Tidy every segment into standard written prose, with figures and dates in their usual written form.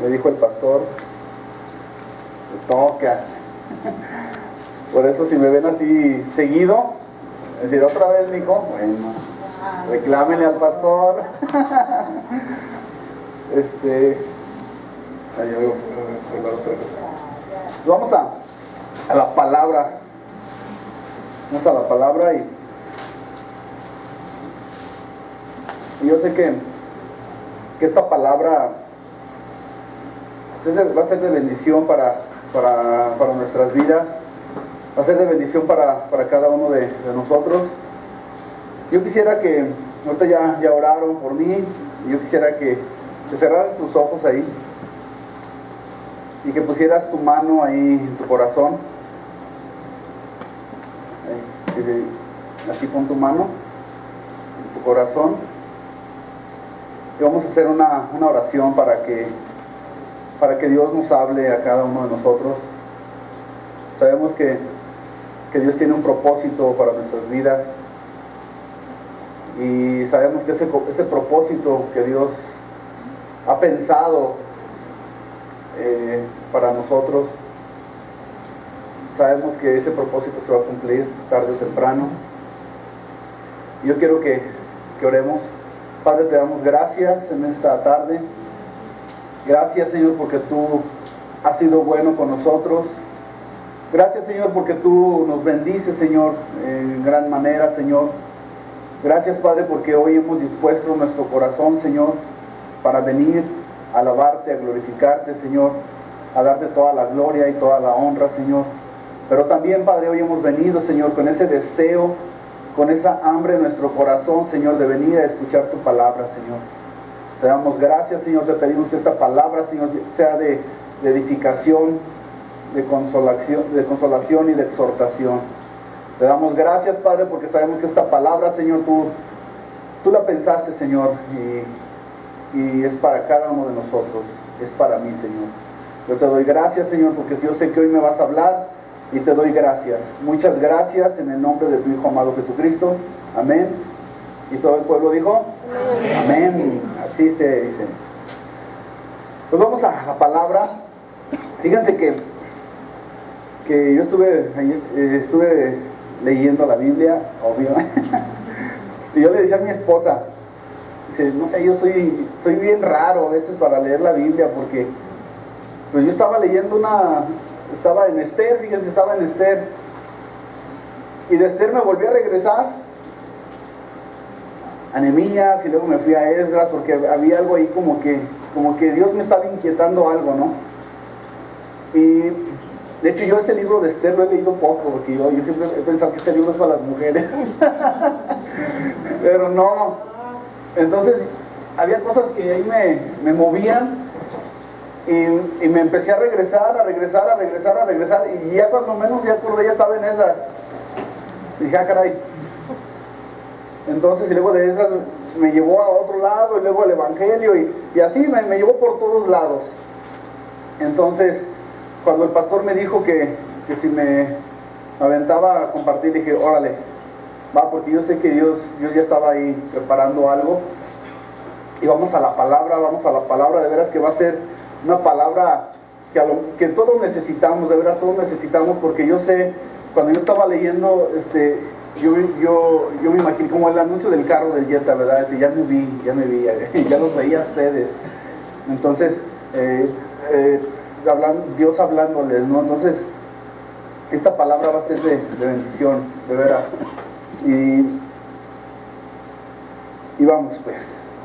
me dijo el pastor, te toca. Por eso si me ven así seguido, decir otra vez, Nico, bueno, reclámenle al pastor. Vamos a la palabra. Vamos a la palabra y yo sé que esta palabra va a ser de bendición para nuestras vidas, va a ser de bendición para cada uno de nosotros. Yo quisiera que, ahorita ya oraron por mí, y yo quisiera que cerraras tus ojos ahí y que pusieras tu mano ahí en tu corazón. Así pon tu mano en tu corazón y vamos a hacer una oración para que Dios nos hable a cada uno de nosotros. Sabemos que Dios tiene un propósito para nuestras vidas y sabemos que ese propósito que Dios ha pensado para nosotros, sabemos que ese propósito se va a cumplir tarde o temprano. Yo quiero que oremos. Padre, te damos gracias en esta tarde. Gracias, Señor, porque tú has sido bueno con nosotros. Gracias, Señor, porque tú nos bendices, Señor, en gran manera, Señor. Gracias, Padre, porque hoy hemos dispuesto nuestro corazón, Señor, para venir a alabarte, a glorificarte, Señor, a darte toda la gloria y toda la honra, Señor. Pero también, Padre, hoy hemos venido, Señor, con ese deseo, con esa hambre en nuestro corazón, Señor, de venir a escuchar tu palabra, Señor. Te damos gracias, Señor, te pedimos que esta palabra, Señor, sea de edificación, de consolación y de exhortación. Te damos gracias, Padre, porque sabemos que esta palabra, Señor, tú la pensaste, Señor, y es para cada uno de nosotros, es para mí, Señor. Yo te doy gracias, Señor, porque yo sé que hoy me vas a hablar y te doy gracias. Muchas gracias en el nombre de tu Hijo amado Jesucristo. Amén. Y todo el pueblo dijo amén. Amén. Así se dice. Pues vamos a la palabra. Fíjense que yo estuve leyendo la Biblia, obvio. Y yo le decía a mi esposa, dice, no sé, yo soy bien raro a veces para leer la Biblia, porque pues yo estaba leyendo estaba en Esther, fíjense, estaba en Esther, y de Esther me volví a regresar a Nehemías, y luego me fui a Esdras, porque había algo ahí como que Dios me estaba inquietando algo, ¿no? Y de hecho yo ese libro de Esther lo he leído poco, porque yo siempre he pensado que este libro es para las mujeres. Pero no. Entonces había cosas que ahí me movían, y me empecé a regresar, y ya cuando menos ya acordé, ya estaba en Esdras. Y dije, caray. Entonces, y luego de Esdras me llevó a otro lado, y luego el Evangelio, y así me llevó por todos lados. Entonces, cuando el pastor me dijo que si me aventaba a compartir, dije, órale, va, porque yo sé que Dios ya estaba ahí preparando algo. Y vamos a la palabra, de veras que va a ser una palabra que todos necesitamos, de veras todos necesitamos, porque yo sé, cuando yo estaba leyendo, yo me imagino como el anuncio del carro del Jetta, ¿verdad? Así, ya me vi, ya los veía a ustedes. Entonces, Dios hablándoles, ¿no? Entonces, esta palabra va a ser de bendición, de veras. Y vamos, pues,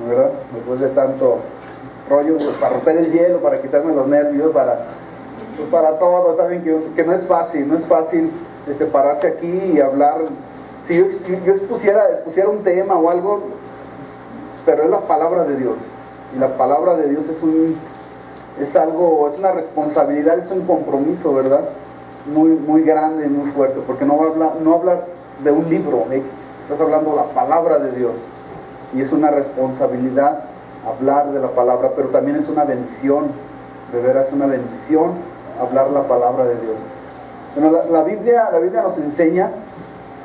¿verdad? Después de tanto rollo, pues, para romper el hielo, para quitarme los nervios, para todo, saben que no es fácil pararse aquí y hablar. Si yo expusiera un tema o algo, pero es la palabra de Dios, y la palabra de Dios es una responsabilidad, es un compromiso, ¿verdad? Muy, muy grande, muy fuerte, porque no hablas de un libro X, estás hablando de la palabra de Dios, y es una responsabilidad hablar de la palabra, pero también es una bendición, de veras es una bendición hablar la palabra de Dios. Bueno, la Biblia nos enseña,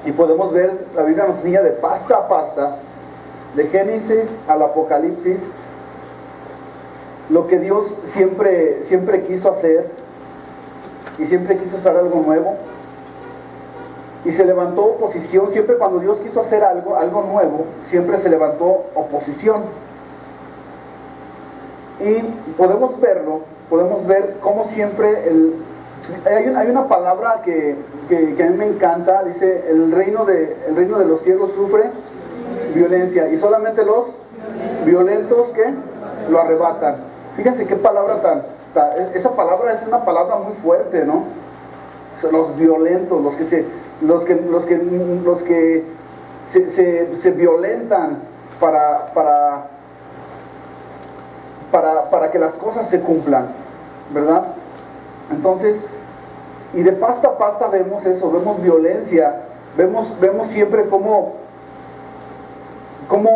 y podemos ver, la Biblia nos enseña de pasta a pasta, de Génesis al Apocalipsis, lo que Dios siempre quiso hacer y siempre quiso hacer algo nuevo. Y se levantó oposición. Siempre cuando Dios quiso hacer algo nuevo, siempre se levantó oposición. Y podemos ver cómo siempre hay una palabra que a mí me encanta. Dice, el reino de los cielos sufre violencia, y solamente los violentos que lo arrebatan. Fíjense qué palabra esa palabra es una palabra muy fuerte, ¿no? Los violentos, los que se violentan para que las cosas se cumplan, ¿verdad? Entonces, y de pasta a pasta vemos eso, vemos violencia, vemos siempre cómo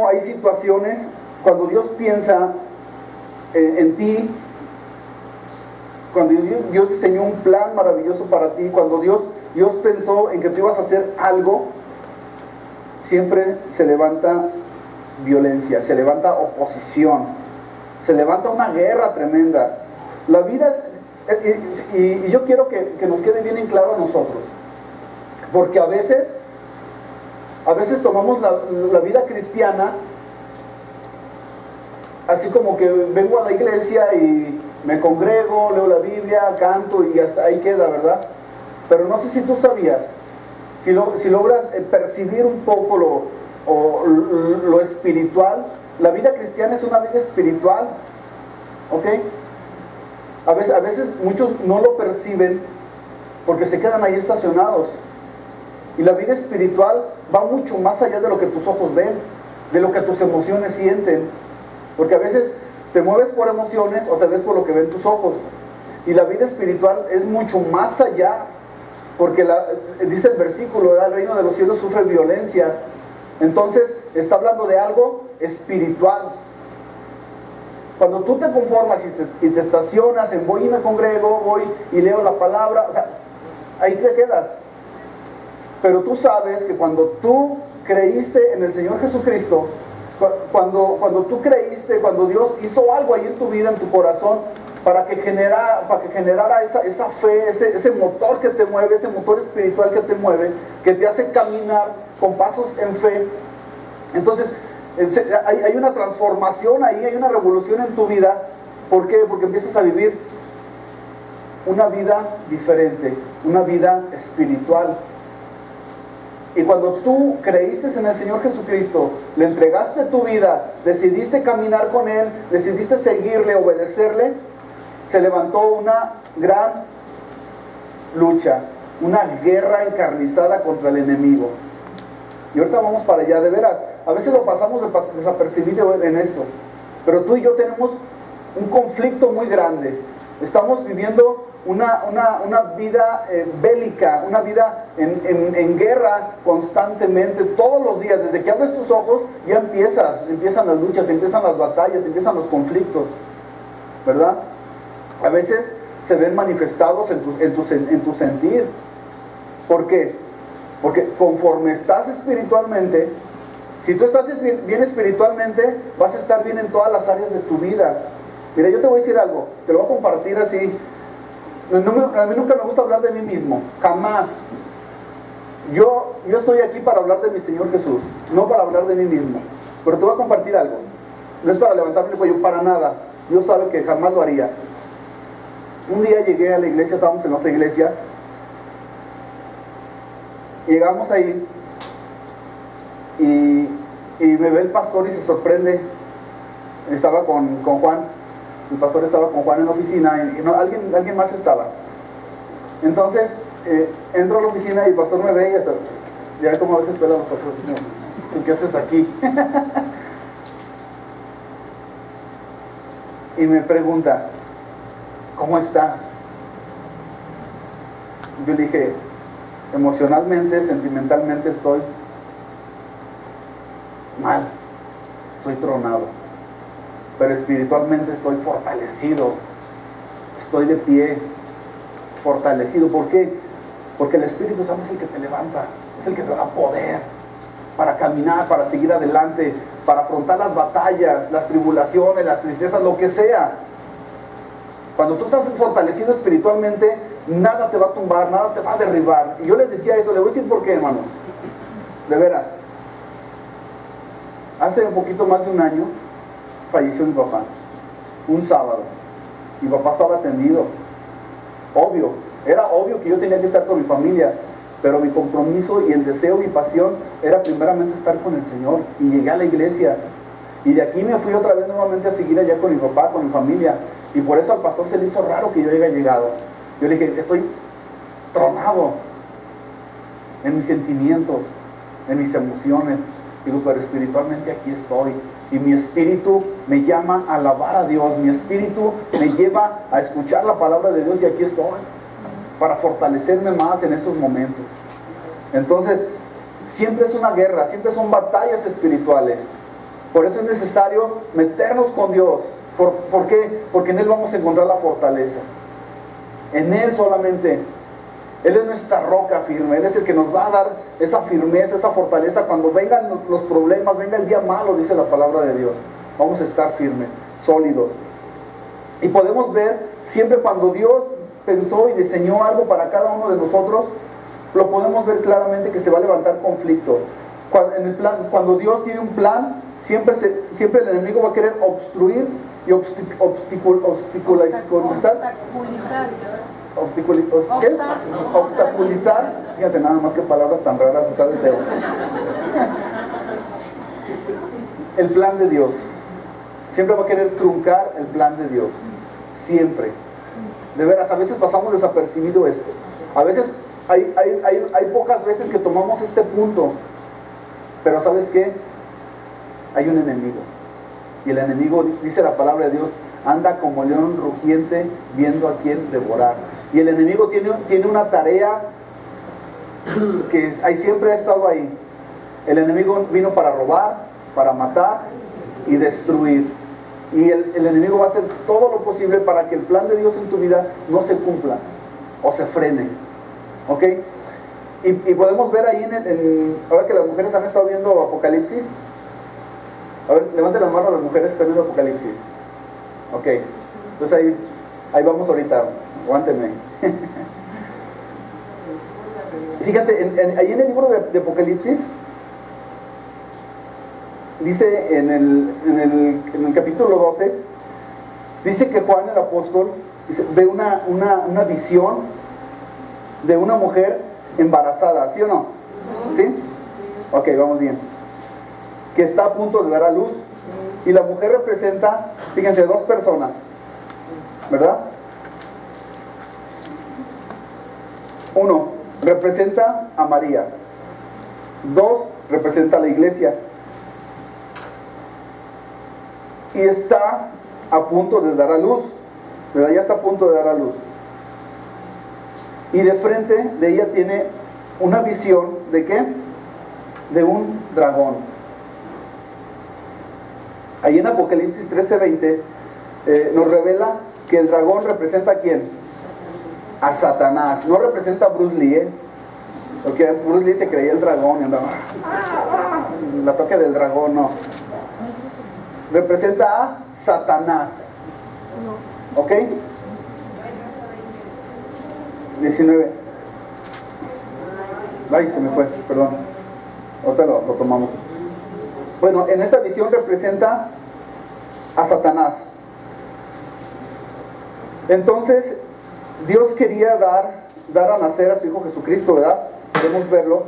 hay situaciones cuando Dios piensa en ti, cuando Dios diseñó un plan maravilloso para ti, cuando Dios pensó en que tú ibas a hacer algo, siempre se levanta violencia, se levanta oposición, se levanta una guerra tremenda. La vida es, y yo quiero que nos quede bien en claro a nosotros, porque a veces tomamos la vida cristiana así como que vengo a la iglesia y me congrego, leo la Biblia, canto y hasta ahí queda, ¿verdad? Pero no sé si tú sabías, si logras percibir un poco lo espiritual. La vida cristiana es una vida espiritual, ¿ok? A veces muchos no lo perciben porque se quedan ahí estacionados. Y la vida espiritual va mucho más allá de lo que tus ojos ven, de lo que tus emociones sienten. Porque a veces te mueves por emociones o te ves por lo que ven tus ojos. Y la vida espiritual es mucho más allá, porque dice el versículo, ¿verdad? El reino de los cielos sufre violencia. Entonces está hablando de algo espiritual. Cuando tú te conformas y te estacionas en voy y me congrego, voy y leo la palabra, o sea, ahí te quedas. Pero tú sabes que cuando tú creíste en el Señor Jesucristo, cuando tú creíste, cuando Dios hizo algo ahí en tu vida, en tu corazón, para que generara esa fe, ese motor que te mueve, ese motor espiritual que te mueve, que te hace caminar con pasos en fe. Entonces hay una transformación ahí, hay una revolución en tu vida. ¿Por qué? Porque empiezas a vivir una vida diferente, una vida espiritual. Y cuando tú creíste en el Señor Jesucristo, le entregaste tu vida, decidiste caminar con Él, decidiste seguirle, obedecerle, se levantó una gran lucha, una guerra encarnizada contra el enemigo. Y ahorita vamos para allá, de veras. A veces lo pasamos desapercibido en esto, pero tú y yo tenemos un conflicto muy grande. Estamos viviendo una vida bélica, una vida en guerra constantemente, todos los días. Desde que abres tus ojos ya empiezan las luchas, empiezan las batallas, empiezan los conflictos, ¿verdad? A veces se ven manifestados en tu sentir. ¿Por qué? Porque conforme estás espiritualmente, si tú estás bien espiritualmente, vas a estar bien en todas las áreas de tu vida. Mira, yo te voy a decir algo, te lo voy a compartir así. A mí nunca me gusta hablar de mí mismo, jamás. Yo estoy aquí para hablar de mi Señor Jesús, no para hablar de mí mismo. Pero te voy a compartir algo. No es para levantarme el cuello, para nada. Dios sabe que jamás lo haría. Un día llegué a la iglesia, estábamos en otra iglesia. Llegamos ahí y me ve el pastor y se sorprende. Estaba con Juan. El pastor estaba con Juan en la oficina y alguien más estaba. Entonces entro a la oficina y el pastor me ve y ya como a veces pela los ojos. ¿Tú qué haces aquí? Y me pregunta, ¿cómo estás? Yo le dije, emocionalmente, sentimentalmente estoy mal, estoy tronado, pero espiritualmente estoy fortalecido, estoy de pie, fortalecido. ¿Por qué? Porque el Espíritu Santo es el que te levanta, es el que te da poder para caminar, para seguir adelante, para afrontar las batallas, las tribulaciones, las tristezas, lo que sea. Cuando tú estás fortalecido espiritualmente, nada te va a tumbar, nada te va a derribar. Y yo les decía eso, le voy a decir por qué, hermanos. De veras. Hace un poquito más de un año falleció mi papá. Un sábado. Mi papá estaba atendido. Obvio, era obvio que yo tenía que estar con mi familia, pero mi compromiso y el deseo, mi pasión era primeramente estar con el Señor. Y llegué a la iglesia. Y de aquí me fui otra vez nuevamente a seguir allá con mi papá, con mi familia. Y por eso al pastor se le hizo raro que yo haya llegado. Yo le dije, estoy tronado en mis sentimientos, en mis emociones. Digo, pero espiritualmente aquí estoy. Y mi espíritu me llama a alabar a Dios. Mi espíritu me lleva a escuchar la palabra de Dios y aquí estoy. Para fortalecerme más en estos momentos. Entonces, siempre es una guerra, siempre son batallas espirituales. Por eso es necesario meternos con Dios. ¿Por qué? Porque en Él vamos a encontrar la fortaleza. En Él solamente. Él es nuestra roca firme. Él es el que nos va a dar esa firmeza, esa fortaleza. Cuando vengan los problemas, venga el día malo, dice la palabra de Dios. Vamos a estar firmes, sólidos. Y podemos ver, siempre cuando Dios pensó y diseñó algo para cada uno de nosotros, lo podemos ver claramente que se va a levantar conflicto. Cuando Dios tiene un plan, siempre el enemigo va a querer obstruir y obstaculizar. Fíjense nada más que palabras tan raras se sabe de el plan de Dios. Siempre va a querer truncar el plan de Dios. Siempre. De veras, a veces pasamos desapercibido esto. A veces hay pocas veces que tomamos este punto. Pero ¿sabes qué? Hay un enemigo. Y el enemigo, dice la palabra de Dios, anda como león rugiente viendo a quién devorar. Y el enemigo tiene una tarea que siempre ha estado ahí. El enemigo vino para robar, para matar y destruir. Y el enemigo va a hacer todo lo posible para que el plan de Dios en tu vida no se cumpla o se frene. ¿Ok? Y podemos ver ahí, ahora que las mujeres han estado viendo Apocalipsis. A ver, levanten la mano las mujeres que están viendo Apocalipsis. Ok, entonces ahí vamos ahorita. Aguántenme. Fíjense, ahí en el libro de Apocalipsis, dice en el capítulo 12, dice que Juan el apóstol ve una visión de una mujer embarazada, ¿sí o no? ¿Sí? Ok, vamos bien. Que está a punto de dar a luz. Y la mujer representa, fíjense, dos personas, ¿verdad? Uno, representa a María. Dos, representa a la iglesia. Y está a punto de dar a luz, ¿verdad? Ya está a punto de dar a luz. Y de frente de ella tiene una visión, ¿de qué? De un dragón. Ahí en Apocalipsis 13:20 nos revela que el dragón representa ¿a quién? A Satanás. No representa a Bruce Lee, porque Bruce Lee se creía el dragón y andaba la toque del dragón, no. Representa a Satanás. ¿Ok? 19. Ay, se me fue, perdón. Ahorita lo tomamos. Bueno, en esta visión representa a Satanás. Entonces, Dios quería dar a nacer a su Hijo Jesucristo, ¿verdad? Podemos verlo,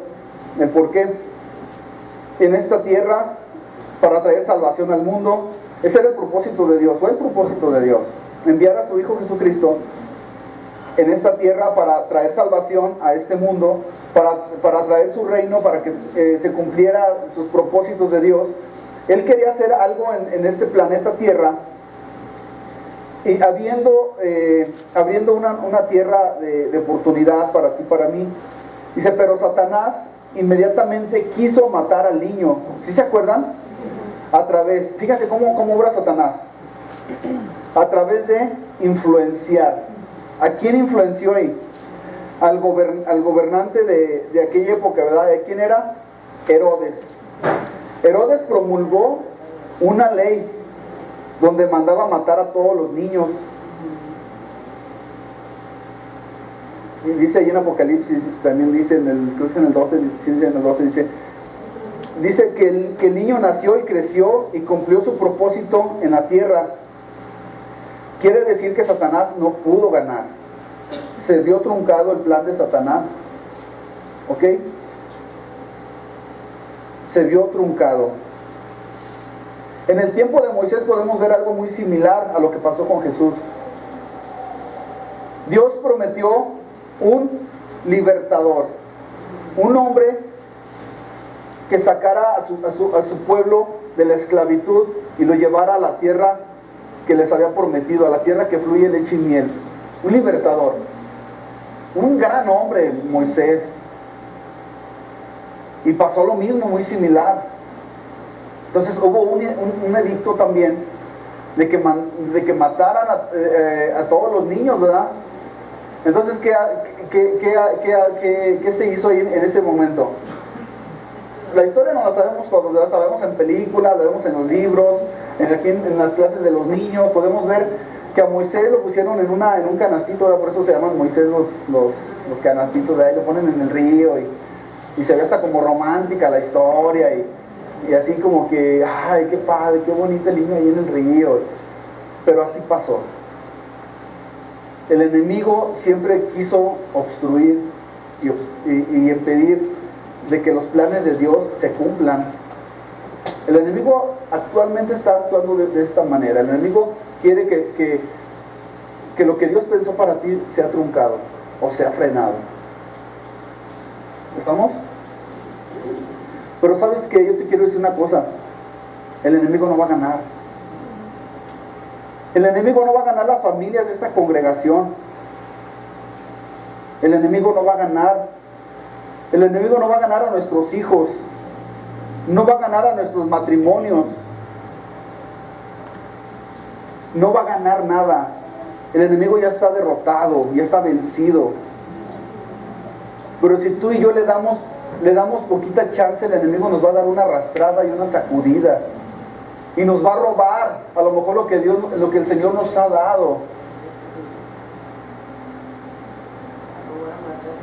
el por qué. En esta tierra, para traer salvación al mundo. Ese era el propósito de Dios, fue el propósito de Dios. Enviar a su Hijo Jesucristo en esta tierra para traer salvación a este mundo, para traer su reino, para que se cumpliera sus propósitos de Dios. Él quería hacer algo en este planeta Tierra, y abriendo una tierra de oportunidad para ti, para mí. Dice, pero Satanás inmediatamente quiso matar al niño. ¿Sí se acuerdan? Fíjense cómo obra Satanás. A través de influenciar. ¿A quién influenció ahí? Al gobernante de aquella época, ¿verdad? ¿De quién era? Herodes. Herodes promulgó una ley donde mandaba matar a todos los niños. Y dice ahí en Apocalipsis, también dice creo que es en el 12, sí, en el 12 dice que el niño nació y creció y cumplió su propósito en la tierra. Quiere decir que Satanás no pudo ganar. Se vio truncado el plan de Satanás. ¿Ok? Se vio truncado. En el tiempo de Moisés podemos ver algo muy similar a lo que pasó con Jesús. Dios prometió un libertador, un hombre que sacara a su pueblo de la esclavitud y lo llevara a la tierra que les había prometido, a la tierra que fluye leche y miel. Un libertador, un gran hombre, Moisés. Y pasó lo mismo, muy similar. Entonces hubo un edicto también de que mataran a todos los niños, ¿verdad? Entonces, ¿qué se hizo ahí en ese momento? La historia no la sabemos todos, la sabemos en películas, la vemos en los libros, aquí en las clases de los niños. Podemos ver que a Moisés lo pusieron en un canastito, ¿verdad? Por eso se llaman Moisés los canastitos, de ahí lo ponen en el río y se ve hasta como romántica la historia y así como que, ay, qué padre, qué bonito el niño ahí en el río. Pero así pasó. El enemigo siempre quiso obstruir y impedir de que los planes de Dios se cumplan. El enemigo actualmente está actuando de esta manera. El enemigo quiere que lo que Dios pensó para ti sea truncado o sea frenado. ¿Estamos? Pero sabes que yo te quiero decir una cosa: el enemigo no va a ganar. El enemigo no va a ganar las familias de esta congregación. El enemigo no va a ganar. El enemigo no va a ganar a nuestros hijos. No va a ganar a nuestros matrimonios. No va a ganar nada. El enemigo ya está derrotado, ya está vencido. Pero si tú y yo le damos poquita chance, el enemigo nos va a dar una arrastrada y una sacudida. Y nos va a robar a lo mejor lo que el Señor nos ha dado.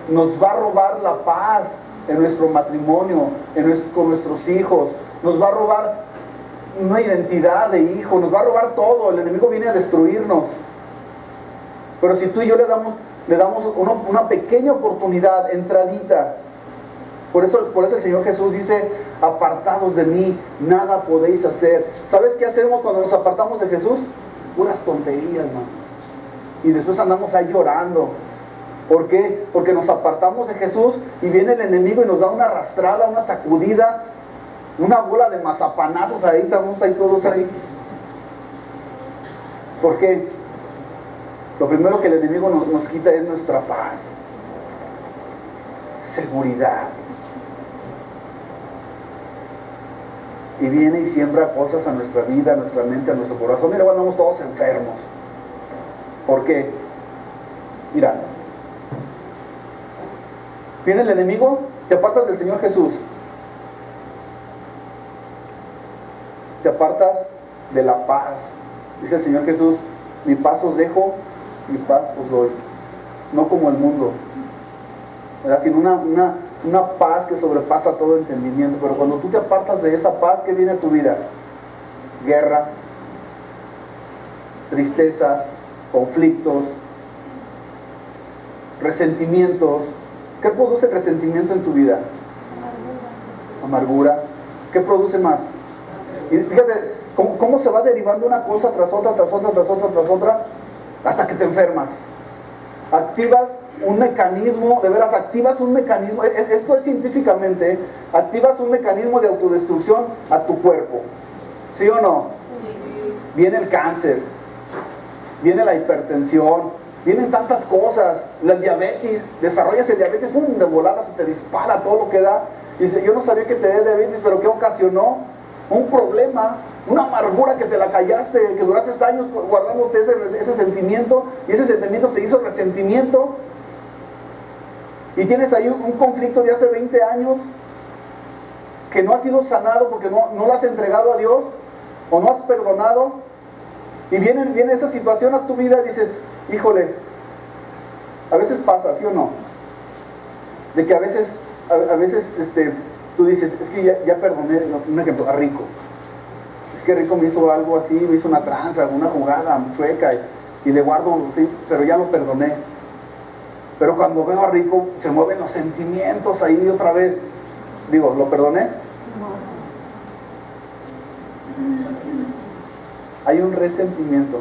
Nos va a robar la paz en nuestro matrimonio, con nuestros hijos. Nos va a robar una identidad de hijo. Nos va a robar todo. El enemigo viene a destruirnos. Pero si tú y yo le damos una pequeña oportunidad, entradita. Por eso el Señor Jesús dice: apartados de mí, nada podéis hacer. ¿Sabes qué hacemos cuando nos apartamos de Jesús? Puras tonterías, man. Y después andamos ahí llorando. ¿Por qué? Porque nos apartamos de Jesús y viene el enemigo y nos da una arrastrada, una sacudida, una bola de mazapanazos ahí, estamos ahí todos ahí. ¿Por qué? Lo primero que el enemigo nos quita es nuestra paz, seguridad. Y viene y siembra cosas a nuestra vida, a nuestra mente, a nuestro corazón. Mira, andamos todos enfermos. ¿Por qué? Mira, viene el enemigo, te apartas del Señor Jesús, te apartas de la paz. Dice el Señor Jesús: mi paz os dejo, mi paz os doy. No como el mundo, ¿verdad? Sino una paz que sobrepasa todo entendimiento. Pero cuando tú te apartas de esa paz, ¿qué viene a tu vida? Guerra, tristezas, conflictos, resentimientos. ¿Qué produce el resentimiento en tu vida? Amargura. ¿Qué produce más? Y fíjate cómo se va derivando una cosa tras otra, tras otra, tras otra, tras otra, hasta que te enfermas. Activas un mecanismo, de veras, activas un mecanismo, esto es científicamente, activas un mecanismo de autodestrucción a tu cuerpo. ¿Sí o no? Sí. Viene el cáncer, viene la hipertensión, vienen tantas cosas, la diabetes, desarrollas el diabetes, de volada se te dispara todo lo que da. Y dice: yo no sabía que tenía diabetes, pero ¿qué ocasionó? Un problema, una amargura que te la callaste, que duraste años guardándote ese sentimiento, y ese sentimiento se hizo resentimiento. Y tienes ahí un conflicto de hace 20 años que no ha sido sanado porque no lo has entregado a Dios o no has perdonado. Y viene esa situación a tu vida y dices: híjole, A veces pasa, ¿sí o no? De que a veces tú dices, es que ya perdoné, un ejemplo, a Rico. Es que Rico me hizo algo así, me hizo una tranza, una jugada chueca y le guardo, sí, pero ya lo perdoné. Pero cuando veo a Rico, se mueven los sentimientos ahí otra vez. Digo, ¿lo perdoné? Hay un resentimiento.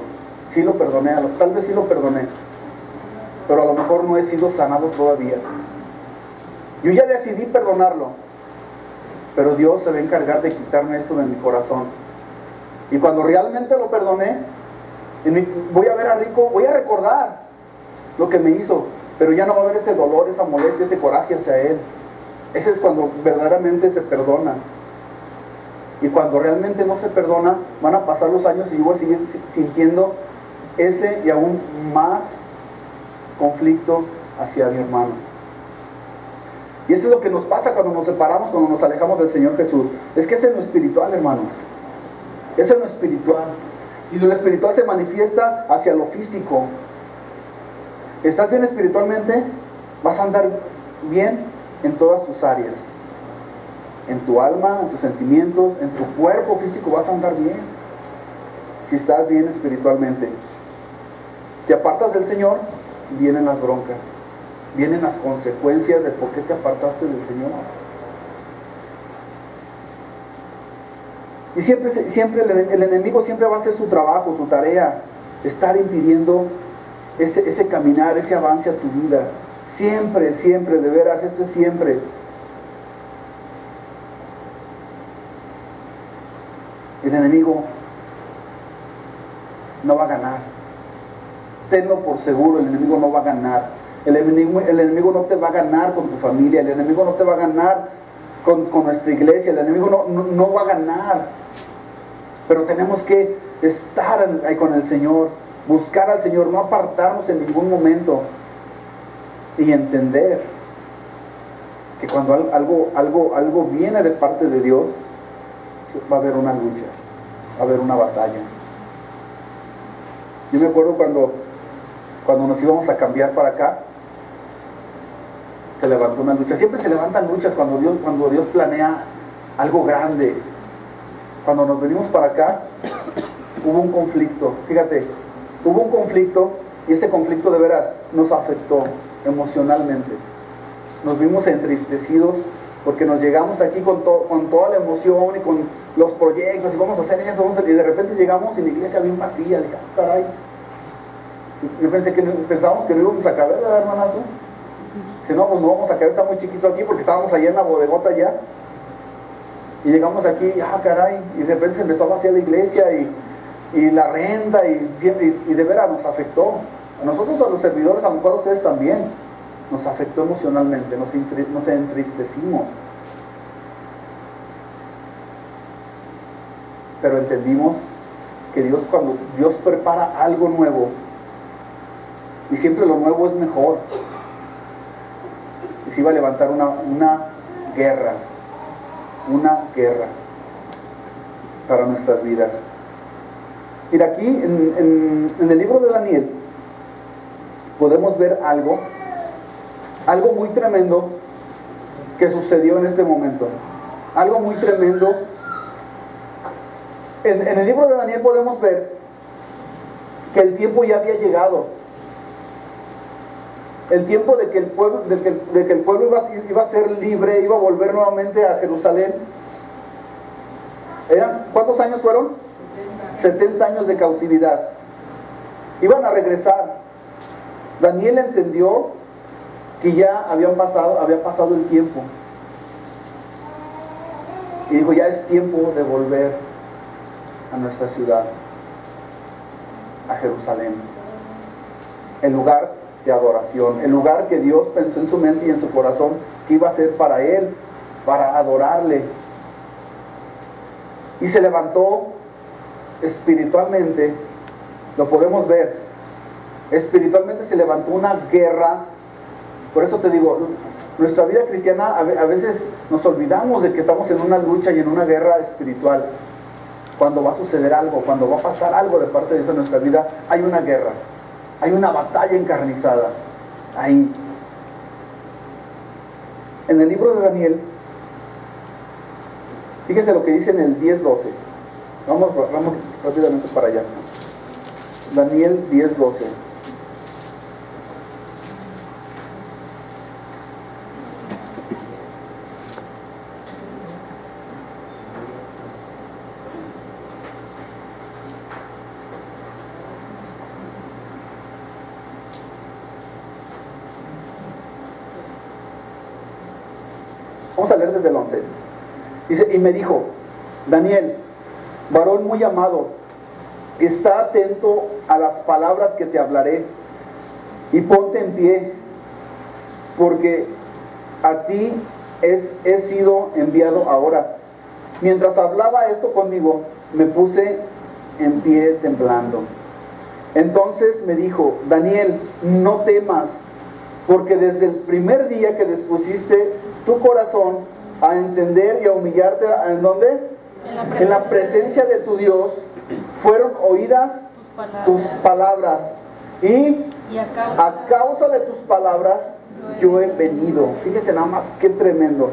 Sí lo perdoné, tal vez sí lo perdoné, pero a lo mejor no he sido sanado todavía. Yo ya decidí perdonarlo, pero Dios se va a encargar de quitarme esto de mi corazón. Y cuando realmente lo perdoné, voy a ver a Rico, voy a recordar lo que me hizo, pero ya no va a haber ese dolor, esa molestia, ese coraje hacia él. Ese es cuando verdaderamente se perdona. Y cuando realmente no se perdona, van a pasar los años y yo voy a seguir sintiendo ese y aún más conflicto hacia mi hermano. Y eso es lo que nos pasa cuando nos separamos, cuando nos alejamos del Señor Jesús. Es que es en lo espiritual, hermanos. Es en lo espiritual. Y lo espiritual se manifiesta hacia lo físico. ¿Estás bien espiritualmente? Vas a andar bien en todas tus áreas. En tu alma, en tus sentimientos, en tu cuerpo físico vas a andar bien. Si estás bien espiritualmente. Te apartas del Señor, vienen las broncas. Vienen las consecuencias de por qué te apartaste del Señor. Y siempre el enemigo siempre va a hacer su trabajo, su tarea, estar impidiendo ese caminar, ese avance a tu vida. Siempre, siempre, de veras, esto es siempre. El enemigo no va a ganar. Tenlo por seguro, el enemigo no va a ganar. El enemigo no te va a ganar con tu familia, el enemigo no te va a ganar con nuestra iglesia, el enemigo no va a ganar. Pero tenemos que estar ahí con el Señor, buscar al Señor, no apartarnos en ningún momento y entender que cuando algo viene de parte de Dios, va a haber una lucha, va a haber una batalla. Yo me acuerdo cuando nos íbamos a cambiar para acá, se levantó una lucha. Siempre se levantan luchas cuando Dios planea algo grande. Cuando nos venimos para acá, hubo un conflicto. Fíjate, hubo un conflicto y ese conflicto de veras nos afectó emocionalmente. Nos vimos entristecidos porque nos llegamos aquí con toda la emoción y con los proyectos y vamos a hacer esto, y de repente llegamos y la iglesia bien vacía. Dije, caray. Yo pensábamos que no íbamos a caber, ¿verdad, hermanazo? Si no, pues no vamos a caber, está muy chiquito aquí porque estábamos allá en la bodegota ya. Y llegamos aquí, caray, y de repente se empezó a vaciar la iglesia y la renta y de veras nos afectó. A nosotros, a los servidores, a lo mejor a ustedes también, nos afectó emocionalmente, nos entristecimos. Pero entendimos que cuando Dios prepara algo nuevo, y siempre lo nuevo es mejor, y se iba a levantar una guerra para nuestras vidas. Mira, aquí en el libro de Daniel podemos ver algo muy tremendo que sucedió en este momento. Algo muy tremendo. En el libro de Daniel podemos ver que el tiempo ya había llegado. El tiempo de que el pueblo iba a ser libre, iba a volver nuevamente a Jerusalén. ¿Cuántos años fueron? 70 años de cautividad. Iban a regresar. Daniel entendió que ya había pasado el tiempo. Y dijo, ya es tiempo de volver a nuestra ciudad, a Jerusalén. El lugar de adoración, el lugar que Dios pensó en su mente y en su corazón que iba a ser para él, para adorarle. Y se levantó espiritualmente, lo podemos ver, espiritualmente se levantó una guerra. Por eso te digo, nuestra vida cristiana a veces nos olvidamos de que estamos en una lucha y en una guerra espiritual. Cuando va a suceder algo, cuando va a pasar algo de parte de Dios en nuestra vida, hay una guerra, hay una batalla encarnizada, ahí. En el libro de Daniel, fíjense lo que dice en el 10:12. Vamos rápidamente para allá. Daniel 10:12. Vamos a leer desde el 11. Dice, y me dijo, Daniel, varón muy amado, está atento a las palabras que te hablaré y ponte en pie, porque a ti he sido enviado ahora. Mientras hablaba esto conmigo, me puse en pie temblando. Entonces me dijo, Daniel, no temas, porque desde el primer día que dispusiste tu corazón a entender y a humillarte, ¿en dónde? En la presencia de tu Dios, fueron oídas tus palabras. Y a causa de tus palabras yo he venido. Fíjense nada más, qué tremendo.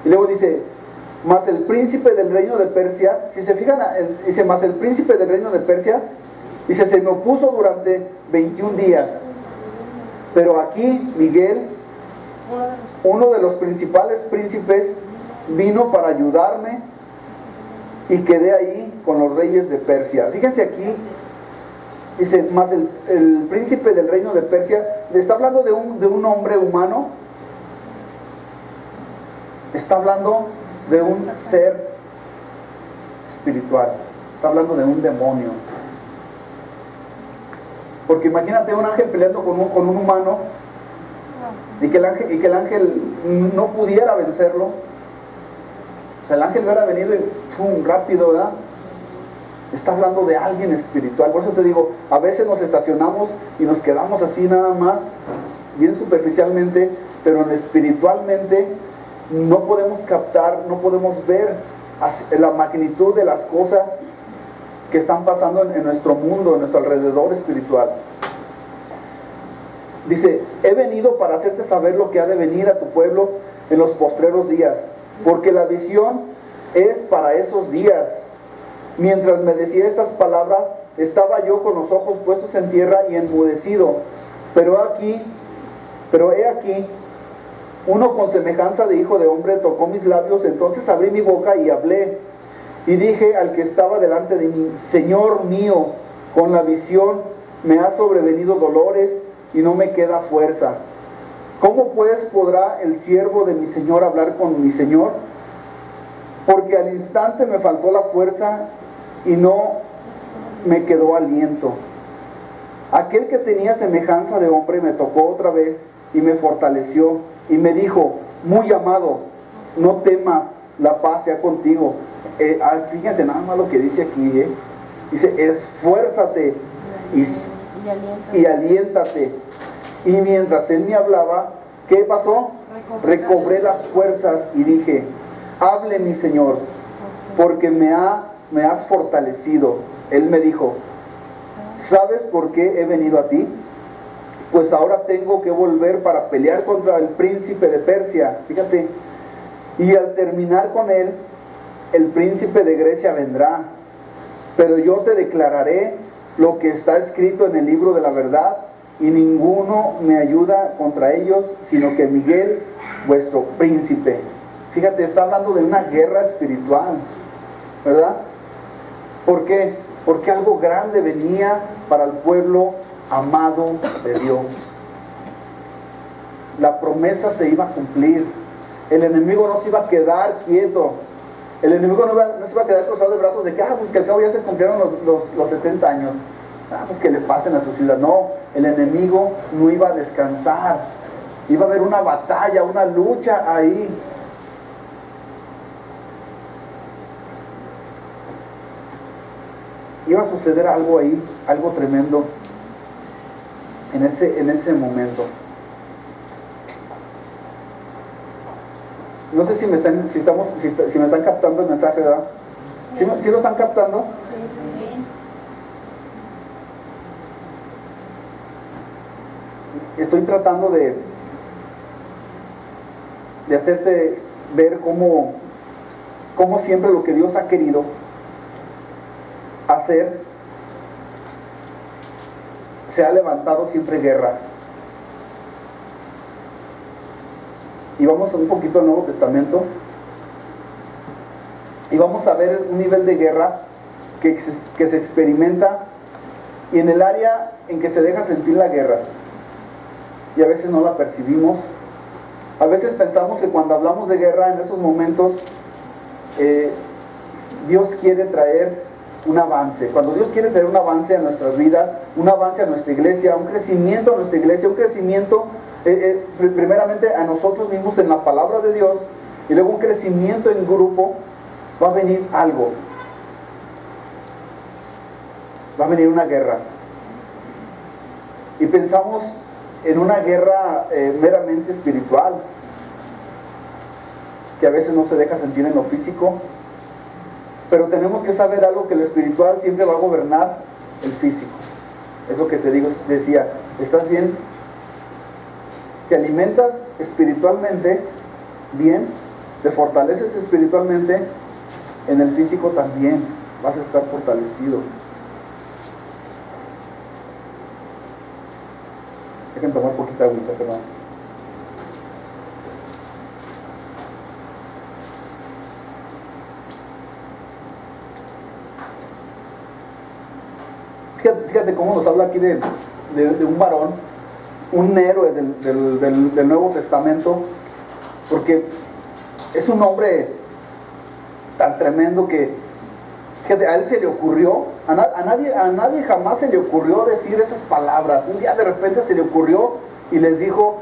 Y luego dice, mas el príncipe del reino de Persia, si se fijan, dice, mas el príncipe del reino de Persia, dice, se me opuso durante 21 días. Pero aquí Miguel, uno de los principales príncipes, vino para ayudarme y quedé ahí con los reyes de Persia. Fíjense aquí, dice, más el príncipe del reino de Persia, le está hablando de un hombre humano, está hablando de un ser espiritual, está hablando de un demonio. Porque imagínate un ángel peleando con un humano y que el ángel no pudiera vencerlo. O sea, el ángel hubiera venido y ¡pum! Rápido, ¿verdad? Está hablando de alguien espiritual. Por eso te digo, a veces nos estacionamos y nos quedamos así nada más, bien superficialmente, pero espiritualmente no podemos captar, no podemos ver la magnitud de las cosas que están pasando en nuestro mundo, en nuestro alrededor espiritual. Dice, he venido para hacerte saber lo que ha de venir a tu pueblo en los postreros días, porque la visión es para esos días. Mientras me decía estas palabras, estaba yo con los ojos puestos en tierra y enmudecido. Pero he aquí, uno con semejanza de hijo de hombre tocó mis labios, entonces abrí mi boca y hablé. Y dije al que estaba delante de mí, Señor mío, con la visión me ha sobrevenido dolores y no me queda fuerza. ¿Cómo pues podrá el siervo de mi Señor hablar con mi Señor? Porque al instante me faltó la fuerza y no me quedó aliento. Aquel que tenía semejanza de hombre me tocó otra vez y me fortaleció y me dijo, muy amado, no temas, la paz sea contigo. Fíjense nada más lo que dice aquí, dice, esfuérzate y aliéntate. Y mientras él me hablaba, ¿qué pasó? Recobré las fuerzas y dije, hable mi Señor, porque me has fortalecido. Él me dijo, ¿sabes por qué he venido a ti? Pues ahora tengo que volver para pelear contra el príncipe de Persia. Fíjate, y al terminar con él, el príncipe de Grecia vendrá. Pero yo te declararé lo que está escrito en el libro de la verdad, y ninguno me ayuda contra ellos, sino que Miguel, vuestro príncipe. Fíjate, está hablando de una guerra espiritual, ¿verdad? ¿Por qué? Porque algo grande venía para el pueblo amado de Dios. La promesa se iba a cumplir. El enemigo no se iba a quedar quieto. El enemigo no se iba a quedar cruzado de brazos de que, pues que al cabo ya se cumplieron los 70 años. Pues que le pasen a su ciudad. No, el enemigo no iba a descansar. Iba a haber una batalla, una lucha ahí. Iba a suceder algo ahí, algo tremendo en ese momento. No sé si me están captando el mensaje, ¿verdad? ¿Sí lo están captando? Sí. estoy tratando de hacerte ver cómo siempre lo que Dios ha querido hacer, se ha levantado siempre guerra. Y vamos un poquito al Nuevo Testamento y vamos a ver un nivel de guerra que se experimenta, y en el área en que se deja sentir la guerra, y a veces no la percibimos. A veces pensamos que cuando hablamos de guerra en esos momentos, Dios quiere traer un avance. Cuando Dios quiere traer un avance a nuestras vidas, un avance a nuestra iglesia, un crecimiento a nuestra iglesia, un crecimiento primeramente a nosotros mismos en la palabra de Dios, y luego un crecimiento en grupo, va a venir algo. Va a venir una guerra. Y pensamos en una guerra meramente espiritual, que a veces no se deja sentir en lo físico, pero tenemos que saber algo, que lo espiritual siempre va a gobernar el físico. Es lo que te digo, decía, ¿estás bien? ¿Te alimentas espiritualmente bien? ¿Te fortaleces espiritualmente? En el físico también vas a estar fortalecido. Dejen tomar poquita agüita, perdón. Fíjate cómo nos habla aquí de un varón, un héroe del Nuevo Testamento, porque es un hombre tan tremendo que a él se le ocurrió, a nadie jamás se le ocurrió decir esas palabras. Un día de repente se le ocurrió y les dijo: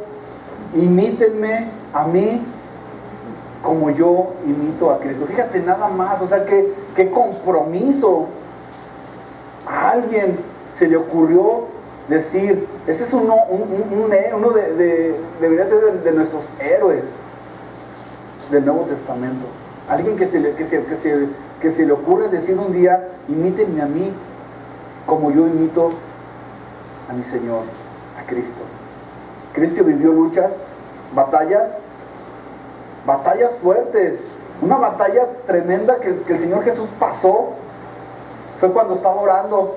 imítenme a mí como yo imito a Cristo. Fíjate nada más, o sea, qué compromiso. A alguien se le ocurrió decir, ese es uno debería ser de nuestros héroes del Nuevo Testamento. Alguien que se le ocurre decir un día: imítenme a mí como yo imito a mi Señor, a Cristo. Cristo vivió luchas, batallas fuertes. Una batalla tremenda que el Señor Jesús pasó fue cuando estaba orando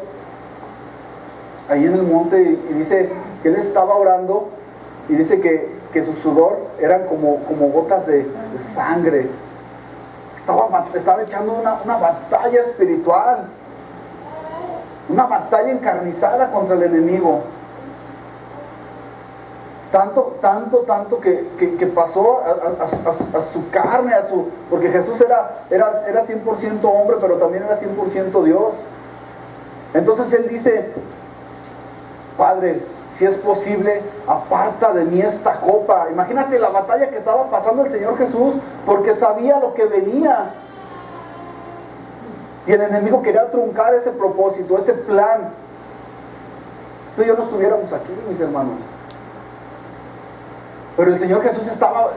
ahí en el monte, y dice que él estaba orando, y dice que su sudor eran como gotas de sangre. Estaba echando una batalla espiritual, una batalla encarnizada contra el enemigo. Tanto que pasó a su carne, porque Jesús era 100% hombre, pero también era 100% Dios. Entonces él dice: Padre, si es posible, aparta de mí esta copa. Imagínate la batalla que estaba pasando el Señor Jesús, porque sabía lo que venía. Y el enemigo quería truncar ese propósito, ese plan. Tú y yo no estuviéramos aquí, mis hermanos. Pero el Señor Jesús estaba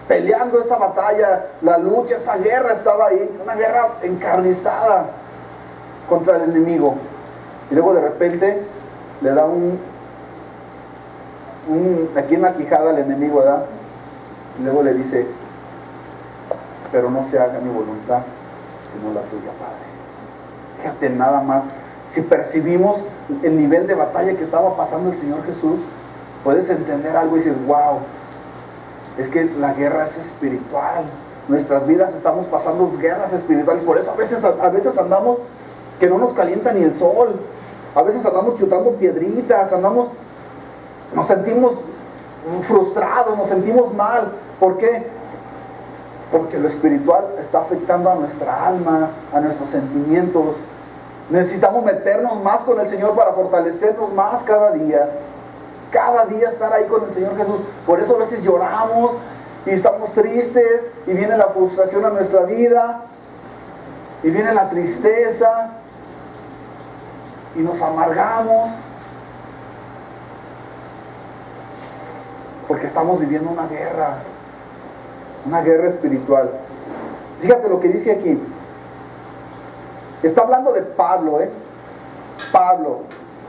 peleando esa batalla, la lucha, esa guerra estaba ahí, una guerra encarnizada contra el enemigo. Y luego de repente le da aquí en la quijada al enemigo, ¿verdad? Y luego le dice: pero no se haga mi voluntad, sino la tuya, Padre. Fíjate nada más, si percibimos el nivel de batalla que estaba pasando el Señor Jesús, puedes entender algo y dices: wow, es que la guerra es espiritual. Nuestras vidas estamos pasando guerras espirituales. Por eso a veces andamos que no nos calienta ni el sol. A veces andamos chutando piedritas, nos sentimos frustrados, nos sentimos mal. ¿Por qué? Porque lo espiritual está afectando a nuestra alma, a nuestros sentimientos. Necesitamos meternos más con el Señor para fortalecernos más cada día. Cada día estar ahí con el Señor Jesús. Por eso a veces lloramos y estamos tristes, y viene la frustración a nuestra vida, y viene la tristeza, y nos amargamos, porque estamos viviendo una guerra espiritual. Fíjate lo que dice aquí. Está hablando de Pablo, Pablo,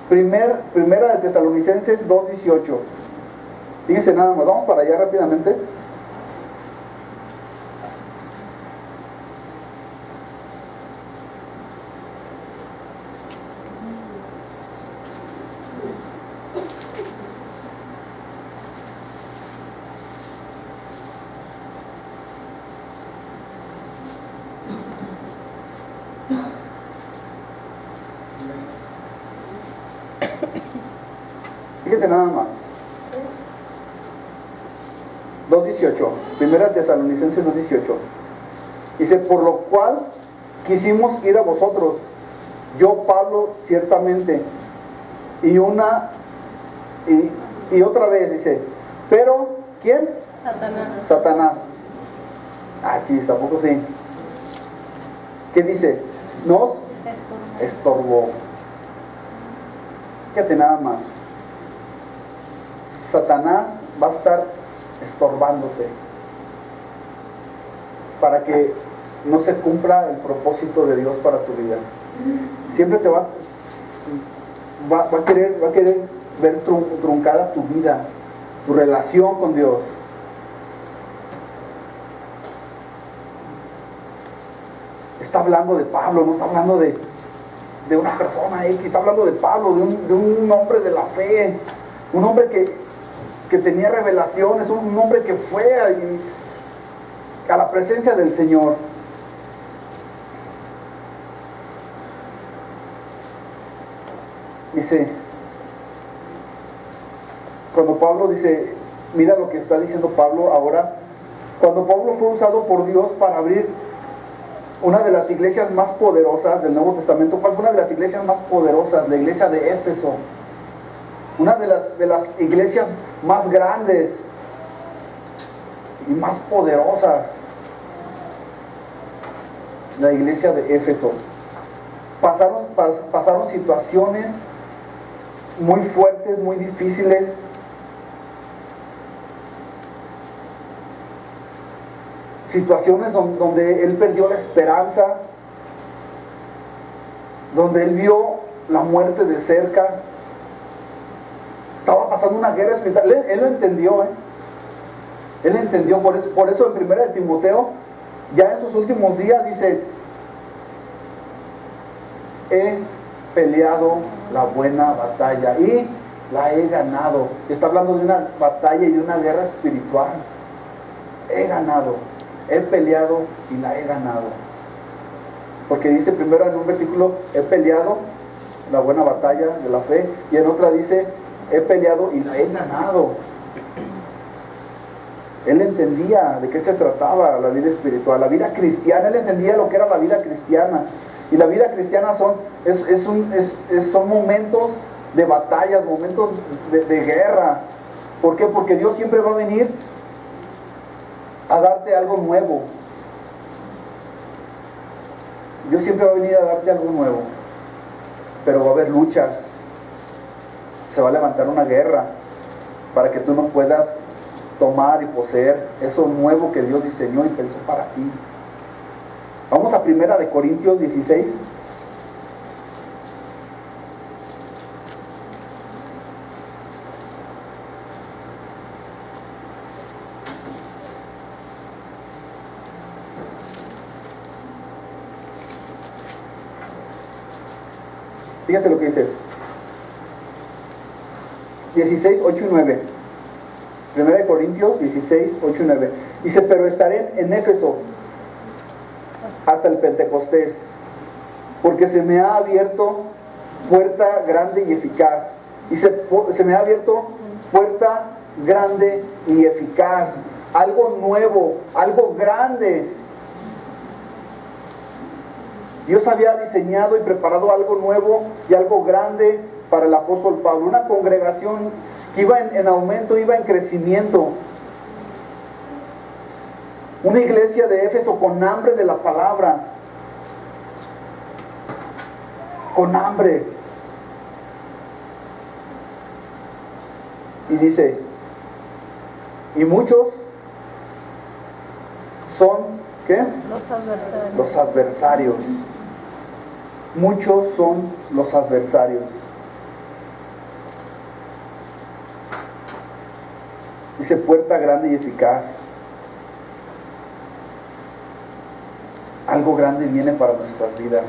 Primera de Tesalonicenses 2:18. Fíjense nada más, vamos para allá rápidamente. Fíjense nada más. 2:18. Primera Tesalonicenses 2:18. Dice, por lo cual quisimos ir a vosotros, yo Pablo ciertamente, y otra vez dice, pero ¿quién? Satanás. Ah, chis, tampoco sí. ¿Qué dice? Nos estorbó. Fíjate nada más. Satanás va a estar estorbándote para que no se cumpla el propósito de Dios para tu vida. Siempre te va a querer ver truncada tu vida, tu relación con Dios. Está hablando de Pablo, no está hablando de una persona X, está hablando de Pablo, de un hombre de la fe, un hombre que tenía revelaciones, un hombre que fue a la presencia del Señor. Dice, cuando Pablo dice, mira lo que está diciendo Pablo ahora, cuando Pablo fue usado por Dios para abrir una de las iglesias más poderosas del Nuevo Testamento. ¿Cuál fue una de las iglesias más poderosas? La iglesia de Éfeso. Una de las iglesias más grandes y más poderosas. La iglesia de Éfeso. Pasaron situaciones muy fuertes, muy difíciles. Situaciones donde él perdió la esperanza, donde él vio la muerte de cerca. Estaba pasando una guerra espiritual. Él lo entendió, Él entendió. Por eso en 1 de Timoteo, ya en sus últimos días, dice: he peleado la buena batalla y la he ganado. Está hablando de una batalla y de una guerra espiritual. He ganado, he peleado y la he ganado. Porque dice primero en un versículo: he peleado la buena batalla de la fe, y en otra dice: he peleado y la he ganado. Él entendía de qué se trataba la vida espiritual, la vida cristiana. Él entendía lo que era la vida cristiana. Y la vida cristiana son momentos de batallas, momentos de guerra. ¿Por qué? Porque Dios siempre va a venir a darte algo nuevo. Dios siempre va a venir a darte algo nuevo. Pero va a haber luchas. Se va a levantar una guerra para que tú no puedas tomar y poseer eso nuevo que Dios diseñó y pensó para ti. Vamos a 1 de Corintios 16. Fíjate lo que dice. 16, 8 y 9. 1 de Corintios 16, 8 y 9. Dice: pero estaré en Éfeso hasta el Pentecostés, porque se me ha abierto puerta grande y eficaz. Dice: se me ha abierto puerta grande y eficaz. Algo nuevo, algo grande. Dios había diseñado y preparado algo nuevo y algo grande para el apóstol Pablo. Una congregación que iba en aumento, iba en crecimiento. Una iglesia de Éfeso con hambre de la palabra. Con hambre. Y dice: y muchos son, ¿qué? Los adversarios. Los adversarios. Muchos son los adversarios. Dice puerta grande y eficaz. Algo grande viene para nuestras vidas.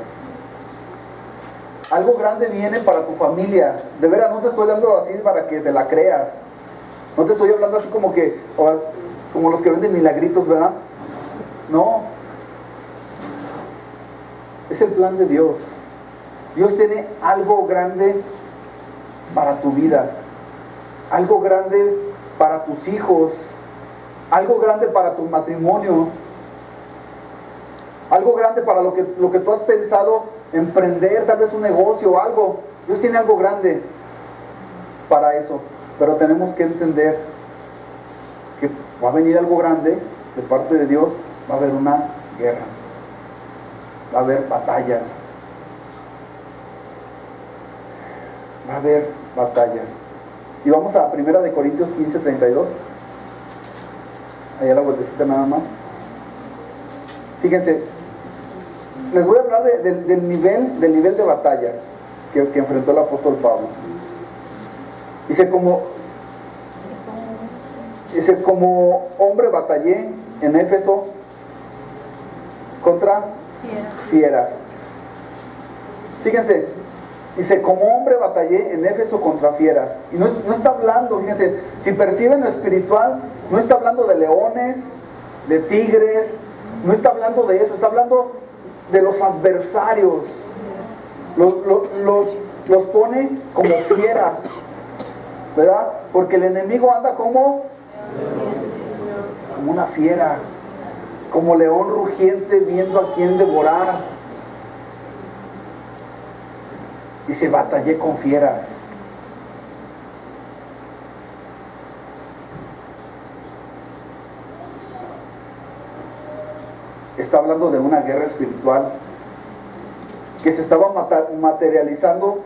Algo grande viene para tu familia. De veras, no te estoy hablando así para que te la creas. No te estoy hablando así como que, como los que venden milagritos, ¿verdad? No. Es el plan de Dios. Dios tiene algo grande para tu vida. Algo grande para tus hijos. Algo grande para tu matrimonio. Algo grande para lo que tú has pensado emprender, tal vez un negocio o algo. Dios tiene algo grande para eso. Pero tenemos que entender que va a venir algo grande de parte de Dios. Va a haber una guerra. Va a haber batallas. Va a haber batallas. Y vamos a 1 Corintios 15:32. Allá la vueltecita nada más. Fíjense, les voy a hablar del nivel de batalla que enfrentó el apóstol Pablo. Dice, como hombre batallé en Éfeso contra fieras. Fíjense, dice, como hombre batallé en Éfeso contra fieras. Y no está hablando, fíjense, si perciben lo espiritual, no está hablando de leones, de tigres, no está hablando de eso, está hablando de los adversarios. Los pone como fieras, ¿verdad? Porque el enemigo anda como una fiera, como león rugiente viendo a quién devorar. Y se batallé con fieras. Está hablando de una guerra espiritual que se estaba materializando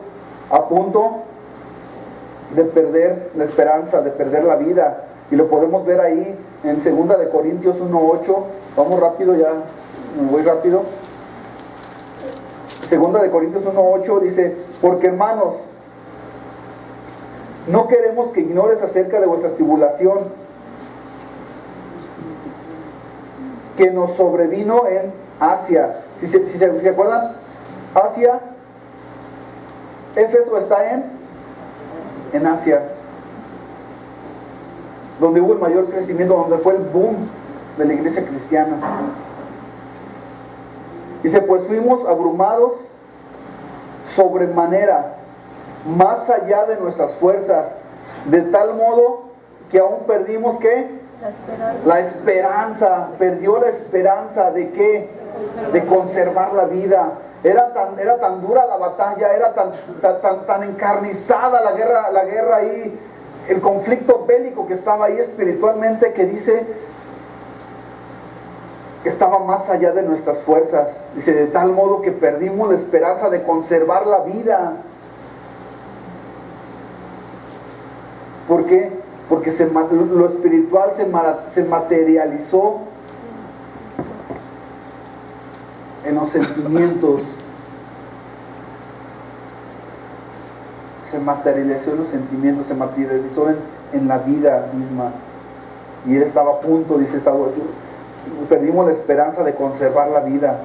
a punto de perder la esperanza, de perder la vida. Y lo podemos ver ahí en 2 Corintios 1:8. Vamos rápido, ya me voy rápido. 2 Corintios 1:8 dice, porque hermanos, no queremos que ignores acerca de vuestra tribulación que nos sobrevino en Asia. Si se acuerdan, Asia, Éfeso está en Asia, donde hubo el mayor crecimiento, donde fue el boom de la iglesia cristiana. Dice, pues fuimos abrumados sobremanera, más allá de nuestras fuerzas, de tal modo que aún perdimos, ¿qué? La esperanza. Perdió la esperanza de ¿qué? De conservar la vida. Era tan dura la batalla, era tan encarnizada la guerra ahí, el conflicto bélico que estaba ahí espiritualmente, que dice que estaba más allá de nuestras fuerzas. Dice, de tal modo que perdimos la esperanza de conservar la vida. ¿Por qué? Porque lo espiritual se materializó en los sentimientos. Se materializó en los sentimientos, se materializó en la vida misma. Y él estaba a punto, dice, perdimos la esperanza de conservar la vida.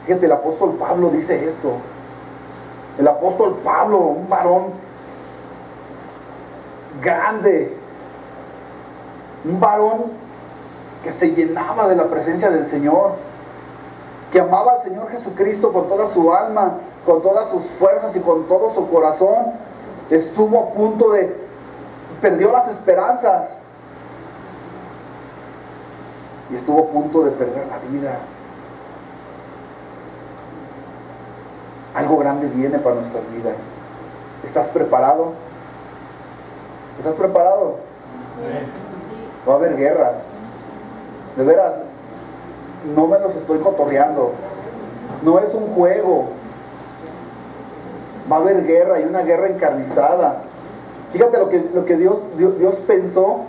Fíjate, el apóstol Pablo dice esto. El apóstol Pablo, un varón grande, un varón que se llenaba de la presencia del Señor, que amaba al Señor Jesucristo con toda su alma, con todas sus fuerzas y con todo su corazón, estuvo a punto perdió las esperanzas y estuvo a punto de perder la vida. Algo grande viene para nuestras vidas. ¿Estás preparado? ¿Estás preparado? Va a haber guerra. De veras, no me los estoy cotorreando. No es un juego. Va a haber guerra, y una guerra encarnizada. Fíjate lo que Dios pensó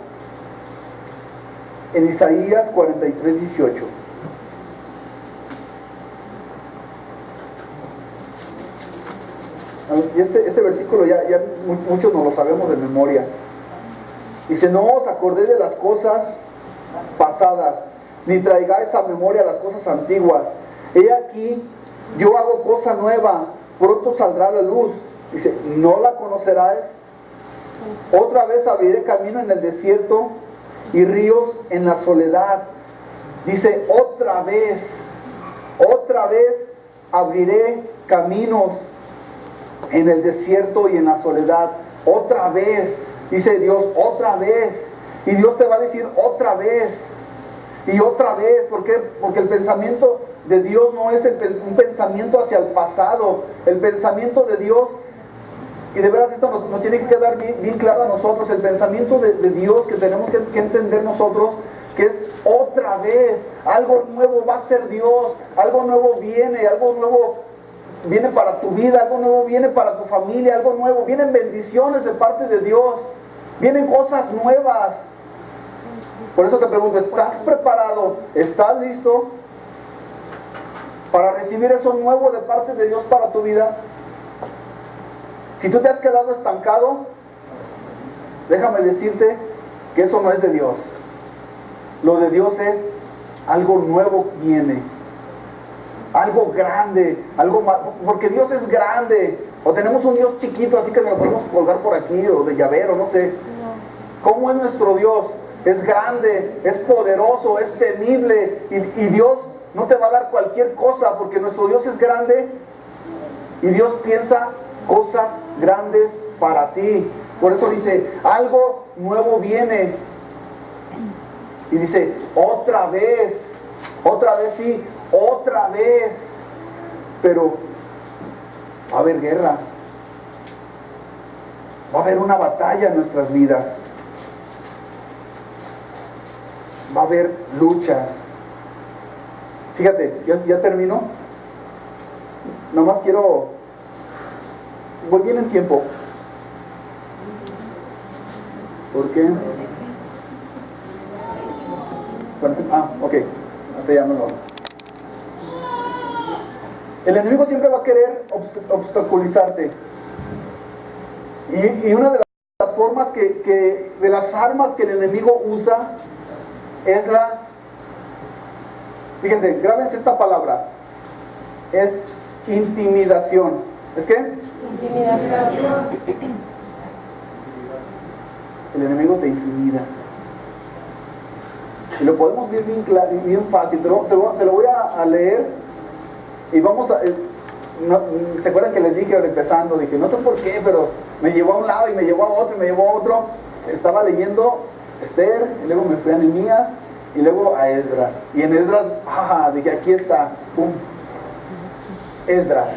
en Isaías 43:18. Y este versículo ya muchos no lo sabemos de memoria. Dice, no os acordéis de las cosas pasadas, ni traigáis a memoria las cosas antiguas. He aquí, yo hago cosa nueva, pronto saldrá la luz. Dice, ¿no la conoceráis? Otra vez abriré camino en el desierto y ríos en la soledad. Dice, otra vez abriré caminos en el desierto y en la soledad. Otra vez, dice Dios, otra vez. Y Dios te va a decir otra vez. Y otra vez, ¿por qué? Porque el pensamiento de Dios no es un pensamiento hacia el pasado. El pensamiento de Dios, y de veras esto nos tiene que quedar bien claro a nosotros, el pensamiento de Dios que tenemos que entender nosotros, que es otra vez, algo nuevo va a ser Dios, algo nuevo viene, algo nuevo viene para tu vida, algo nuevo viene para tu familia, algo nuevo, vienen bendiciones de parte de Dios, vienen cosas nuevas. Por eso te pregunto, ¿estás preparado? ¿Estás listo para recibir eso nuevo de parte de Dios para tu vida? Si tú te has quedado estancado, déjame decirte que eso no es de Dios. Lo de Dios es algo nuevo viene, algo grande, algo más, porque Dios es grande. O tenemos un Dios chiquito, así que nos lo podemos colgar por aquí, o de llavero, no sé. ¿Cómo es nuestro Dios? Es grande, es poderoso, es temible, y Dios no te va a dar cualquier cosa, porque nuestro Dios es grande y Dios piensa cosas grandes para ti. Por eso dice, algo nuevo viene. Y dice, otra vez sí, otra vez. Pero va a haber guerra, va a haber una batalla en nuestras vidas, va a haber luchas. Fíjate, ya termino. Nomás voy bien en tiempo. ¿Por qué? Ok, hasta ya no lo hago. El enemigo siempre va a querer obstaculizarte. Y una de las formas de las armas que el enemigo usa es fíjense, grábense esta palabra, es intimidación. ¿Es qué? Intimidación. El enemigo te intimida. Y lo podemos ver bien fácil. Te lo voy a leer. Y vamos a... ¿se acuerdan que les dije empezando? Dije, no sé por qué, pero me llevó a un lado y me llevó a otro y me llevó a otro. Estaba leyendo Esther, y luego me fui a Nehemías y luego a Esdras. Y en Esdras, dije, aquí está, pum. Esdras.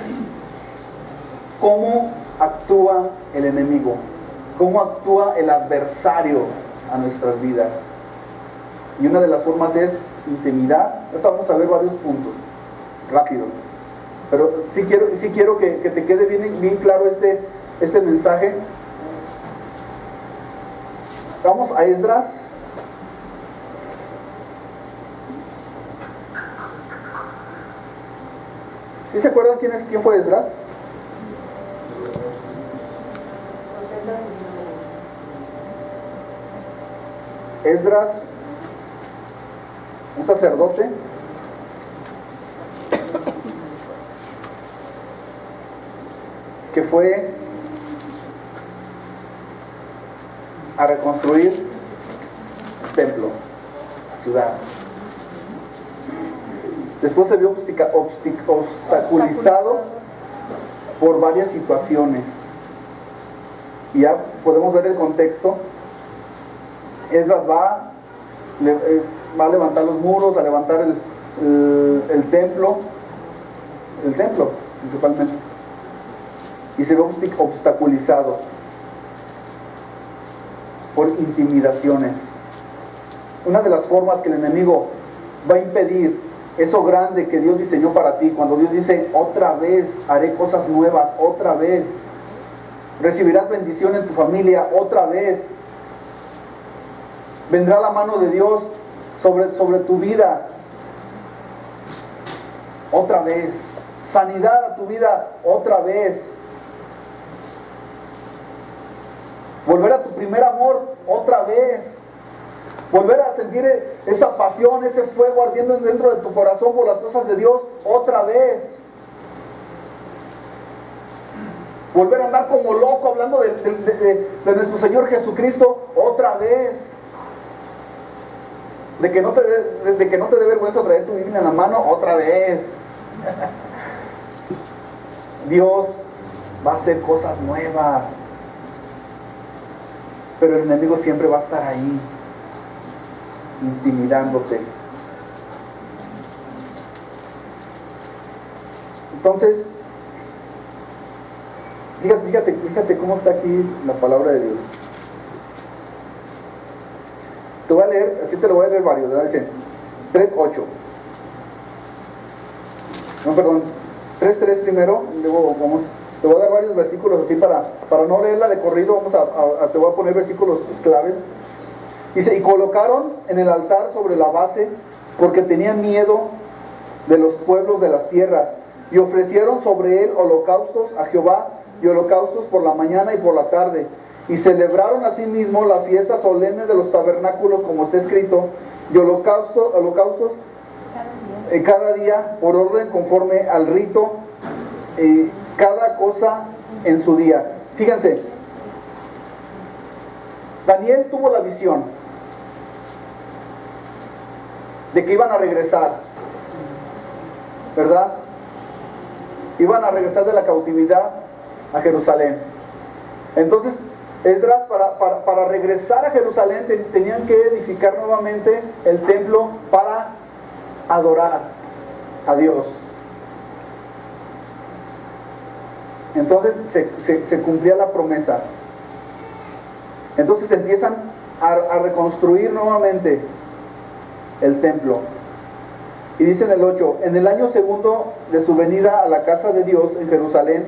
¿Cómo actúa el enemigo? ¿Cómo actúa el adversario a nuestras vidas? Y una de las formas es intimidar. Ahorita vamos a ver varios puntos, rápido. Pero sí quiero que te quede bien claro este mensaje. Vamos a Esdras. ¿Sí se acuerdan quién fue Esdras? Esdras, un sacerdote que fue a reconstruir el templo, la ciudad. Después se vio obstaculizado por varias situaciones. Y ya podemos ver el contexto. Esdras va a levantar los muros, a levantar el templo principalmente. Y se ve obstaculizado por intimidaciones. Una de las formas que el enemigo va a impedir eso grande que Dios diseñó para ti, cuando Dios dice, otra vez haré cosas nuevas, otra vez recibirás bendición en tu familia, otra vez vendrá la mano de Dios sobre tu vida, otra vez sanidad a tu vida, otra vez a tu primer amor otra vez. Volver a sentir esa pasión, ese fuego ardiendo dentro de tu corazón por las cosas de Dios otra vez. Volver a andar como loco hablando de nuestro Señor Jesucristo otra vez. De que no te dé vergüenza traer tu Biblia en la mano otra vez. Dios va a hacer cosas nuevas. Pero el enemigo siempre va a estar ahí, intimidándote. Entonces, fíjate cómo está aquí la palabra de Dios. Te voy a leer, así te lo voy a leer varios, ¿verdad? Dice 3:8. No, perdón, 3:3 primero, luego vamos, te voy a dar varios versículos así para no leerla de corrido, te voy a poner versículos claves. Dice, y colocaron en el altar sobre la base, porque tenían miedo de los pueblos de las tierras, y ofrecieron sobre él holocaustos a Jehová, y holocaustos por la mañana y por la tarde. Y celebraron asimismo la fiesta solemne de los tabernáculos, como está escrito, y holocaustos cada día por orden conforme al rito, cada cosa en su día. Fíjense, Daniel tuvo la visión de que iban a regresar, ¿verdad? Iban a regresar de la cautividad a Jerusalén. Entonces Esdras, para regresar a Jerusalén, tenían que edificar nuevamente el templo para adorar a Dios. Entonces se cumplía la promesa. Entonces empiezan a reconstruir nuevamente el templo. Y dice en el 8, en el año segundo de su venida a la casa de Dios en Jerusalén,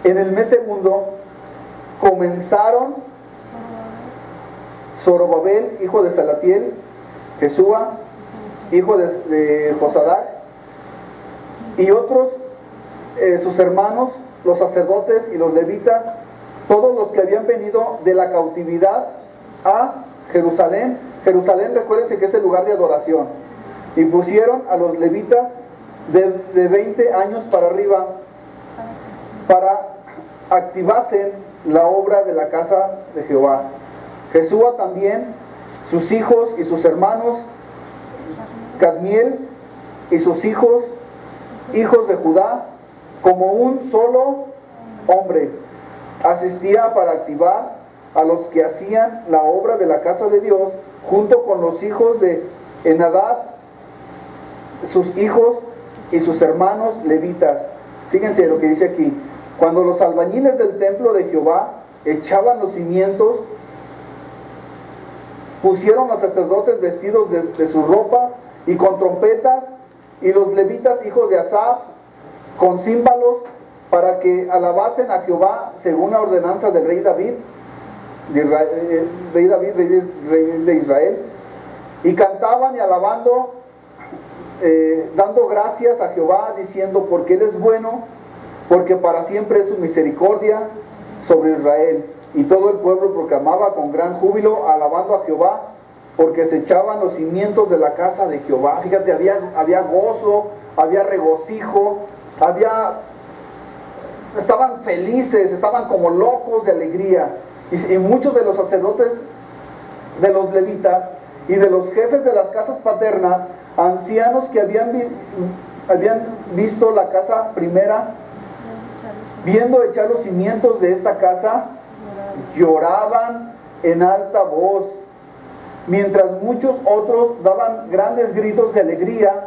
en el mes segundo, comenzaron Zorobabel, hijo de Salatiel, Jesúa, hijo de Josadac, y otros sus hermanos, los sacerdotes y los levitas, todos los que habían venido de la cautividad a Jerusalén. Jerusalén, recuérdense que es el lugar de adoración. Y pusieron a los levitas de 20 años para arriba para activasen la obra de la casa de Jehová. Jesúa también, sus hijos y sus hermanos, Cadmiel y sus hijos de Judá, como un solo hombre, asistía para activar a los que hacían la obra de la casa de Dios, junto con los hijos de Enadad, sus hijos y sus hermanos levitas. Fíjense lo que dice aquí. Cuando los albañiles del templo de Jehová echaban los cimientos, pusieron los sacerdotes vestidos de sus ropas y con trompetas, y los levitas hijos de Asaf con címbalos, para que alabasen a Jehová según la ordenanza del rey David, rey de Israel, y cantaban y alabando, dando gracias a Jehová, diciendo, porque Él es bueno, porque para siempre es su misericordia sobre Israel. Y todo el pueblo proclamaba con gran júbilo, alabando a Jehová, porque se echaban los cimientos de la casa de Jehová. Fíjate, había gozo, había regocijo, estaban felices, estaban como locos de alegría. Y muchos de los sacerdotes, de los levitas y de los jefes de las casas paternas, ancianos que habían visto la casa primera, viendo echar los cimientos de esta casa, lloraban en alta voz, mientras muchos otros daban grandes gritos de alegría,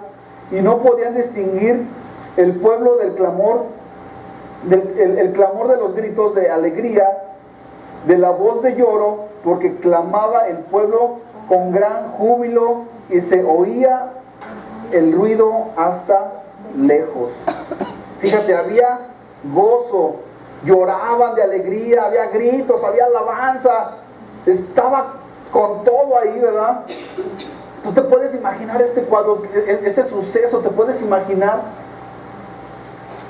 y no podían distinguir el pueblo del clamor, el clamor de los gritos de alegría, de la voz de lloro, porque clamaba el pueblo con gran júbilo, y se oía el ruido hasta lejos. Fíjate, había gozo, lloraban de alegría, había gritos, había alabanza, estaba con todo ahí, ¿verdad? Tú te puedes imaginar este cuadro, este suceso, te puedes imaginar.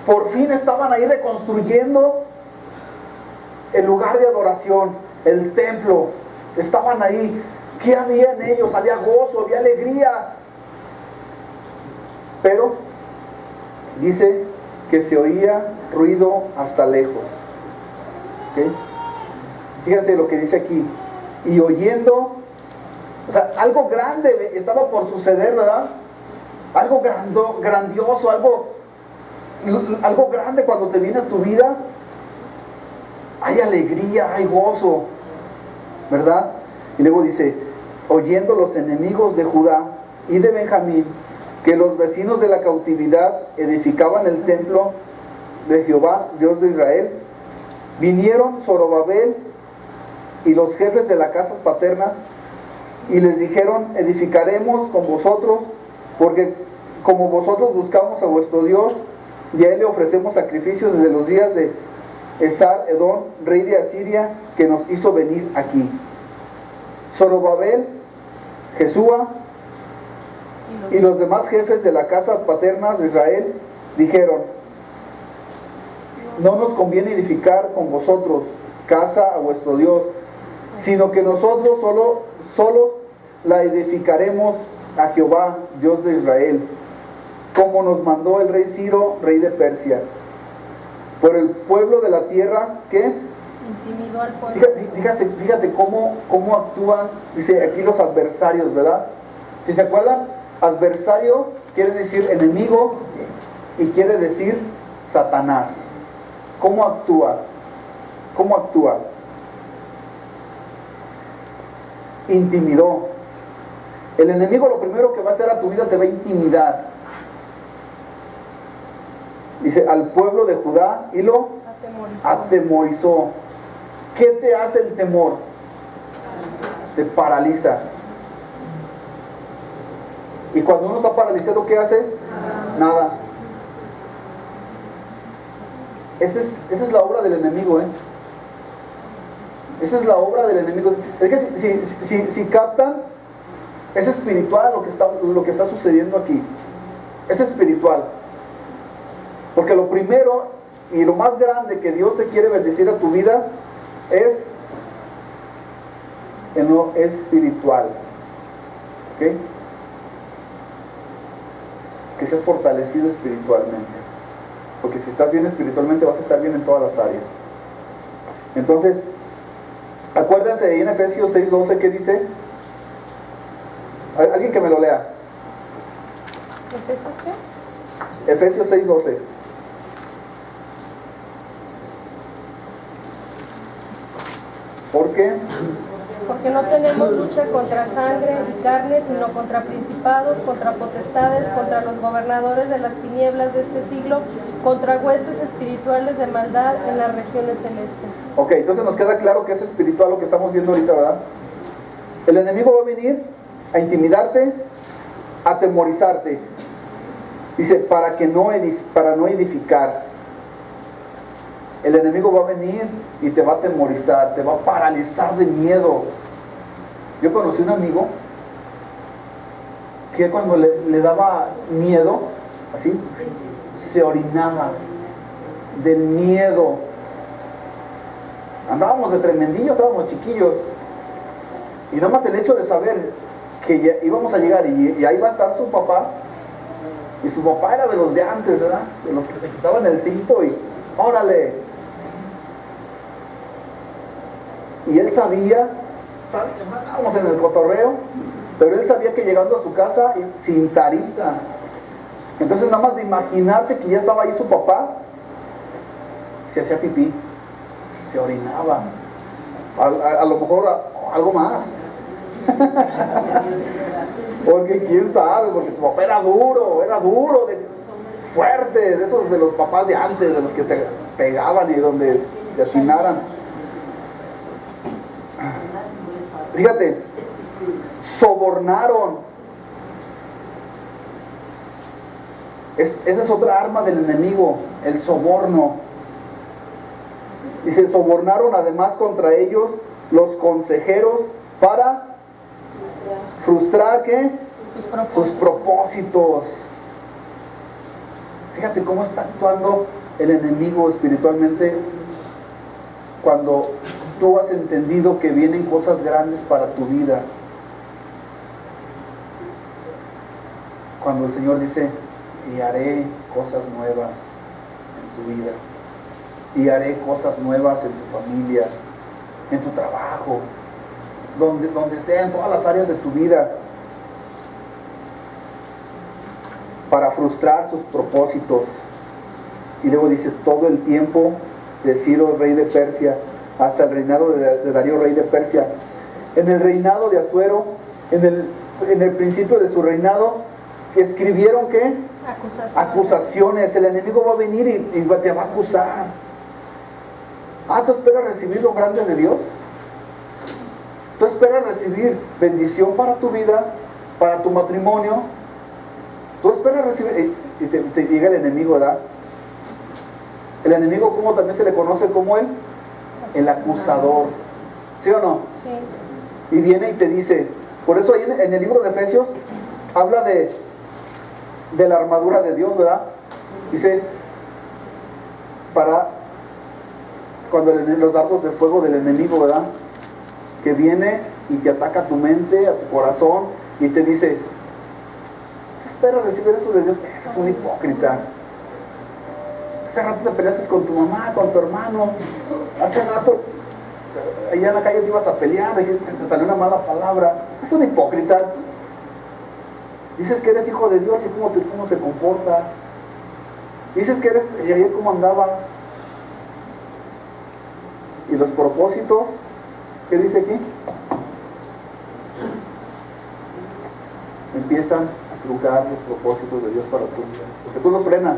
Por fin estaban ahí reconstruyendo el lugar de adoración. el templo, estaban ahí. ¿Qué había en ellos? Había gozo, había alegría. Pero dice que se oía ruido hasta lejos. ¿Okay? Fíjense lo que dice aquí. Y oyendo, o sea, algo grande estaba por suceder, ¿verdad? Algo grandioso, algo grande cuando te viene a tu vida. Hay alegría, hay gozo, ¿verdad? Y luego dice, oyendo los enemigos de Judá y de Benjamín, que los vecinos de la cautividad edificaban el templo de Jehová, Dios de Israel, vinieron Zorobabel y los jefes de las casas paternas y les dijeron, edificaremos con vosotros, porque como vosotros buscamos a vuestro Dios, y a él le ofrecemos sacrificios desde los días de Esar-Edón, rey de Asiria, que nos hizo venir aquí. Zorobabel, Jesúa y los demás jefes de las casas paternas de Israel dijeron, no nos conviene edificar con vosotros casa a vuestro Dios, sino que nosotros solos la edificaremos a Jehová, Dios de Israel, como nos mandó el rey Ciro, rey de Persia. Por el pueblo de la tierra que intimidó al pueblo. Fíjate cómo actúan, dice aquí los adversarios, ¿verdad? Si se acuerdan, adversario quiere decir enemigo y quiere decir Satanás. ¿Cómo actúa? ¿Cómo actúa? Intimidó. El enemigo lo primero que va a hacer a tu vida te va a intimidar. Dice, al pueblo de Judá y lo atemorizó. ¿Qué te hace el temor? Te paraliza. Y cuando uno está paralizado, ¿qué hace? Nada. Esa es la obra del enemigo, ¿eh? Esa es la obra del enemigo. Es que si captan, es espiritual lo que está sucediendo aquí. Es espiritual. Porque lo primero y lo más grande que Dios te quiere bendecir a tu vida es en lo espiritual. ¿Ok? Que seas fortalecido espiritualmente. Porque si estás bien espiritualmente vas a estar bien en todas las áreas. Entonces, acuérdense ahí en Efesios 6:12 que dice. Alguien que me lo lea. ¿Efesios qué? Efesios 6:12. ¿Por qué? Porque no tenemos lucha contra sangre y carne, sino contra principados, contra potestades, contra los gobernadores de las tinieblas de este siglo, contra huestes espirituales de maldad en las regiones celestes. Ok, entonces nos queda claro que es espiritual lo que estamos viendo ahorita, ¿verdad? El enemigo va a venir a intimidarte, a atemorizarte. Dice, para no edificar. El enemigo va a venir y te va a atemorizar, te va a paralizar de miedo. Yo conocí un amigo que cuando le daba miedo, así, se orinaba del miedo. Andábamos de tremendillos, estábamos chiquillos. Y nada más el hecho de saber que ya íbamos a llegar y ahí va a estar su papá. Y su papá era de los de antes, ¿verdad? De los que se quitaban el cinto y ¡órale! Y él sabía, estábamos en el cotorreo, pero él sabía que llegando a su casa sin tariza. Entonces nada más de imaginarse que ya estaba ahí su papá, se hacía pipí, se orinaba, a lo mejor algo más. Porque quién sabe, porque su papá era duro, fuerte, de esos de los papás de antes, de los que te pegaban y donde te atinaran. Fíjate, sobornaron. Esa es otra arma del enemigo, el soborno. Dice, sobornaron además contra ellos los consejeros para frustrar ¿qué? Sus propósitos. Fíjate cómo está actuando el enemigo espiritualmente cuando tú has entendido que vienen cosas grandes para tu vida. Cuando el Señor dice, y haré cosas nuevas en tu vida, y haré cosas nuevas en tu familia, en tu trabajo, donde sea, en todas las áreas de tu vida, para frustrar sus propósitos. Y luego dice, todo el tiempo de Ciro, rey de Persia, hasta el reinado de Darío, rey de Persia. En el reinado de Asuero, en el principio de su reinado, escribieron ¿qué? Acusaciones. El enemigo va a venir y te va a acusar. ¿Tú esperas recibir lo grande de Dios? ¿Tú esperas recibir bendición para tu vida, para tu matrimonio? ¿Tú esperas recibir? Y te llega el enemigo, ¿verdad? El enemigo, ¿cómo también se le conoce como él? El acusador. ¿Sí o no? Sí. Y viene y te dice, por eso ahí en el libro de Efesios habla de la armadura de Dios, ¿verdad? Dice, para cuando los dardos de fuego del enemigo, ¿verdad? Que viene y te ataca a tu mente, a tu corazón, y te dice, ¿qué esperas recibir eso de Dios? Es un hipócrita. Hace rato te peleaste con tu mamá, con tu hermano. Hace rato allá en la calle te ibas a pelear, te salió una mala palabra. Es un hipócrita. Dices que eres hijo de Dios y cómo te comportas. Dices que eres, y ayer cómo andabas. Y los propósitos, ¿qué dice aquí? Empiezan a trucar los propósitos de Dios para tu vida. Porque tú los frenas.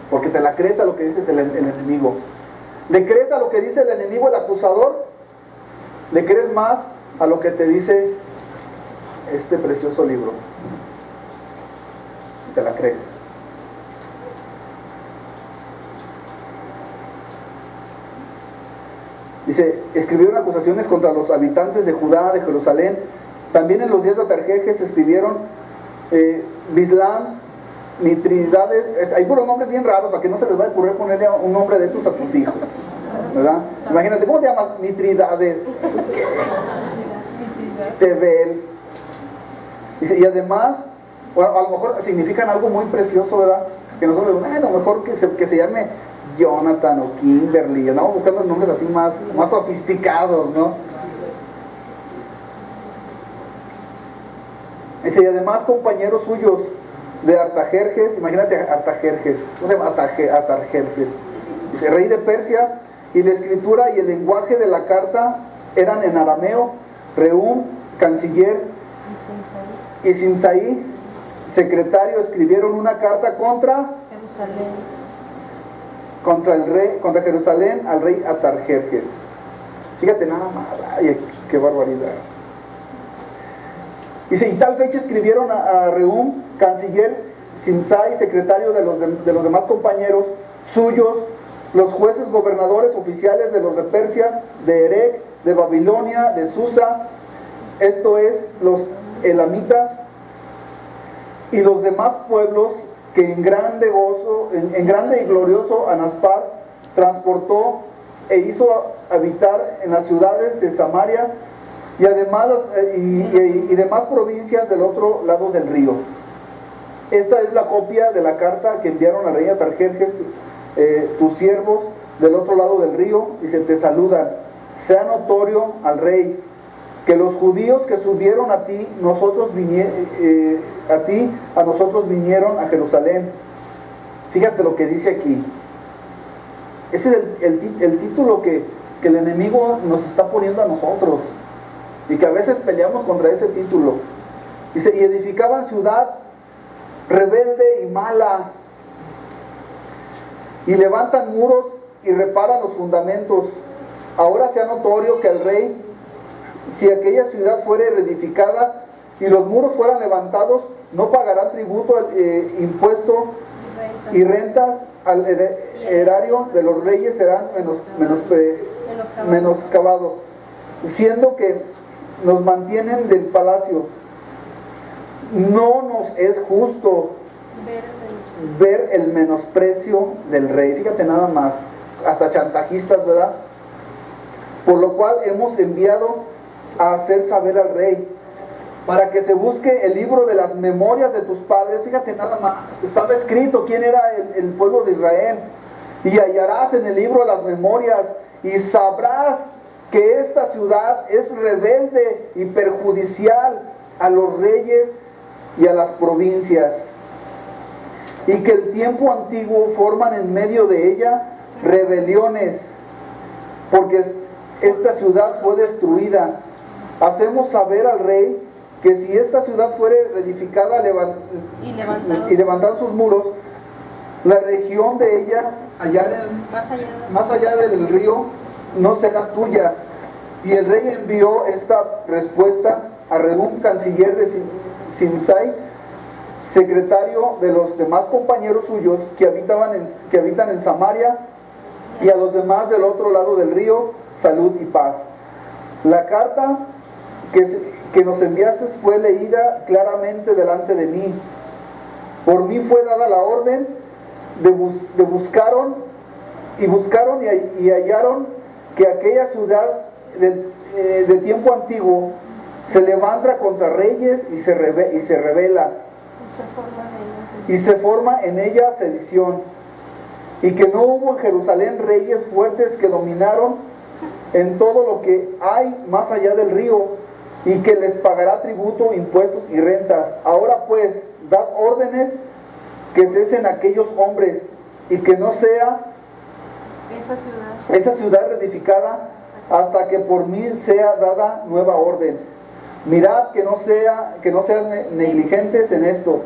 Porque te la crees a lo que dice el enemigo. ¿Le crees a lo que dice el enemigo, el acusador? ¿Le crees más a lo que te dice este precioso libro? ¿Te la crees? Dice, escribieron acusaciones contra los habitantes de Judá, de Jerusalén. También en los días de Atarjejes escribieron Bislam, Mitridades. Hay puros nombres bien raros para que no se les vaya a ocurrir ponerle un nombre de estos a tus hijos, ¿verdad? Imagínate, ¿cómo te llamas? Mitridades. Tebel. Dice, y además, bueno, a lo mejor significan algo muy precioso, ¿verdad? Que nosotros, a lo mejor que se llame Jonathan o Kimberly. Andamos buscando nombres así más sofisticados, ¿no? Dice, y además compañeros suyos de Artajerjes, imagínate Artajerjes, ¿dónde va Artajerjes? Dice, rey de Persia, y la escritura y el lenguaje de la carta eran en arameo. Rehum, canciller, y Simsai, secretario, escribieron una carta contra Jerusalén al rey Artajerjes. Fíjate nada más, ay, qué barbaridad. Dice, y tal fecha escribieron a Rehum, canciller, Simsai, secretario de los demás compañeros suyos, los jueces, gobernadores, oficiales de los de Persia, de Erech, de Babilonia, de Susa, esto es, los elamitas, y los demás pueblos que en grande gozo, en grande y glorioso Anaspar transportó e hizo habitar en las ciudades de Samaria y además y demás provincias del otro lado del río. Esta es la copia de la carta que enviaron al rey Artajerjes, tus siervos del otro lado del río, y se te saludan. Sea notorio al rey que los judíos que subieron a ti, a nosotros vinieron a Jerusalén. Fíjate lo que dice aquí. Ese es el título que el enemigo nos está poniendo a nosotros, y que a veces peleamos contra ese título. Dice, y edificaban ciudad rebelde y mala, y levantan muros y reparan los fundamentos. Ahora sea notorio que el rey, si aquella ciudad fuere reedificada y los muros fueran levantados, no pagarán tributo, impuesto y rentas al erario de los reyes serán menoscabados, siendo que nos mantienen del palacio. No nos es justo ver el menosprecio del rey. Fíjate nada más, hasta chantajistas, ¿verdad? por lo cual hemos enviado a hacer saber al rey, para que se busque el libro de las memorias de tus padres. Fíjate nada más, estaba escrito quién era el pueblo de Israel. Y hallarás en el libro las memorias y sabrás que esta ciudad es rebelde y perjudicial a los reyes y a las provincias, y que el tiempo antiguo forman en medio de ella rebeliones, porque esta ciudad fue destruida. Hacemos saber al rey que si esta ciudad fuere reedificada y levantar sus muros, la región de ella más allá del río no será tuya. Y el rey envió esta respuesta a Rehum, canciller de Simsai, secretario de los demás compañeros suyos que habitan en Samaria, y a los demás del otro lado del río, salud y paz. La carta que nos enviaste fue leída claramente delante de mí. Por mí fue dada la orden buscaron y hallaron que aquella ciudad de tiempo antiguo se levanta contra reyes y se revela, y se forma en ella sedición, y que no hubo en Jerusalén reyes fuertes que dominaron en todo lo que hay más allá del río, y que les pagará tributo, impuestos y rentas. Ahora pues, dad órdenes que cesen aquellos hombres, y que no sea esa ciudad reedificada hasta que por mí sea dada nueva orden. Mirad que no seas negligentes en esto,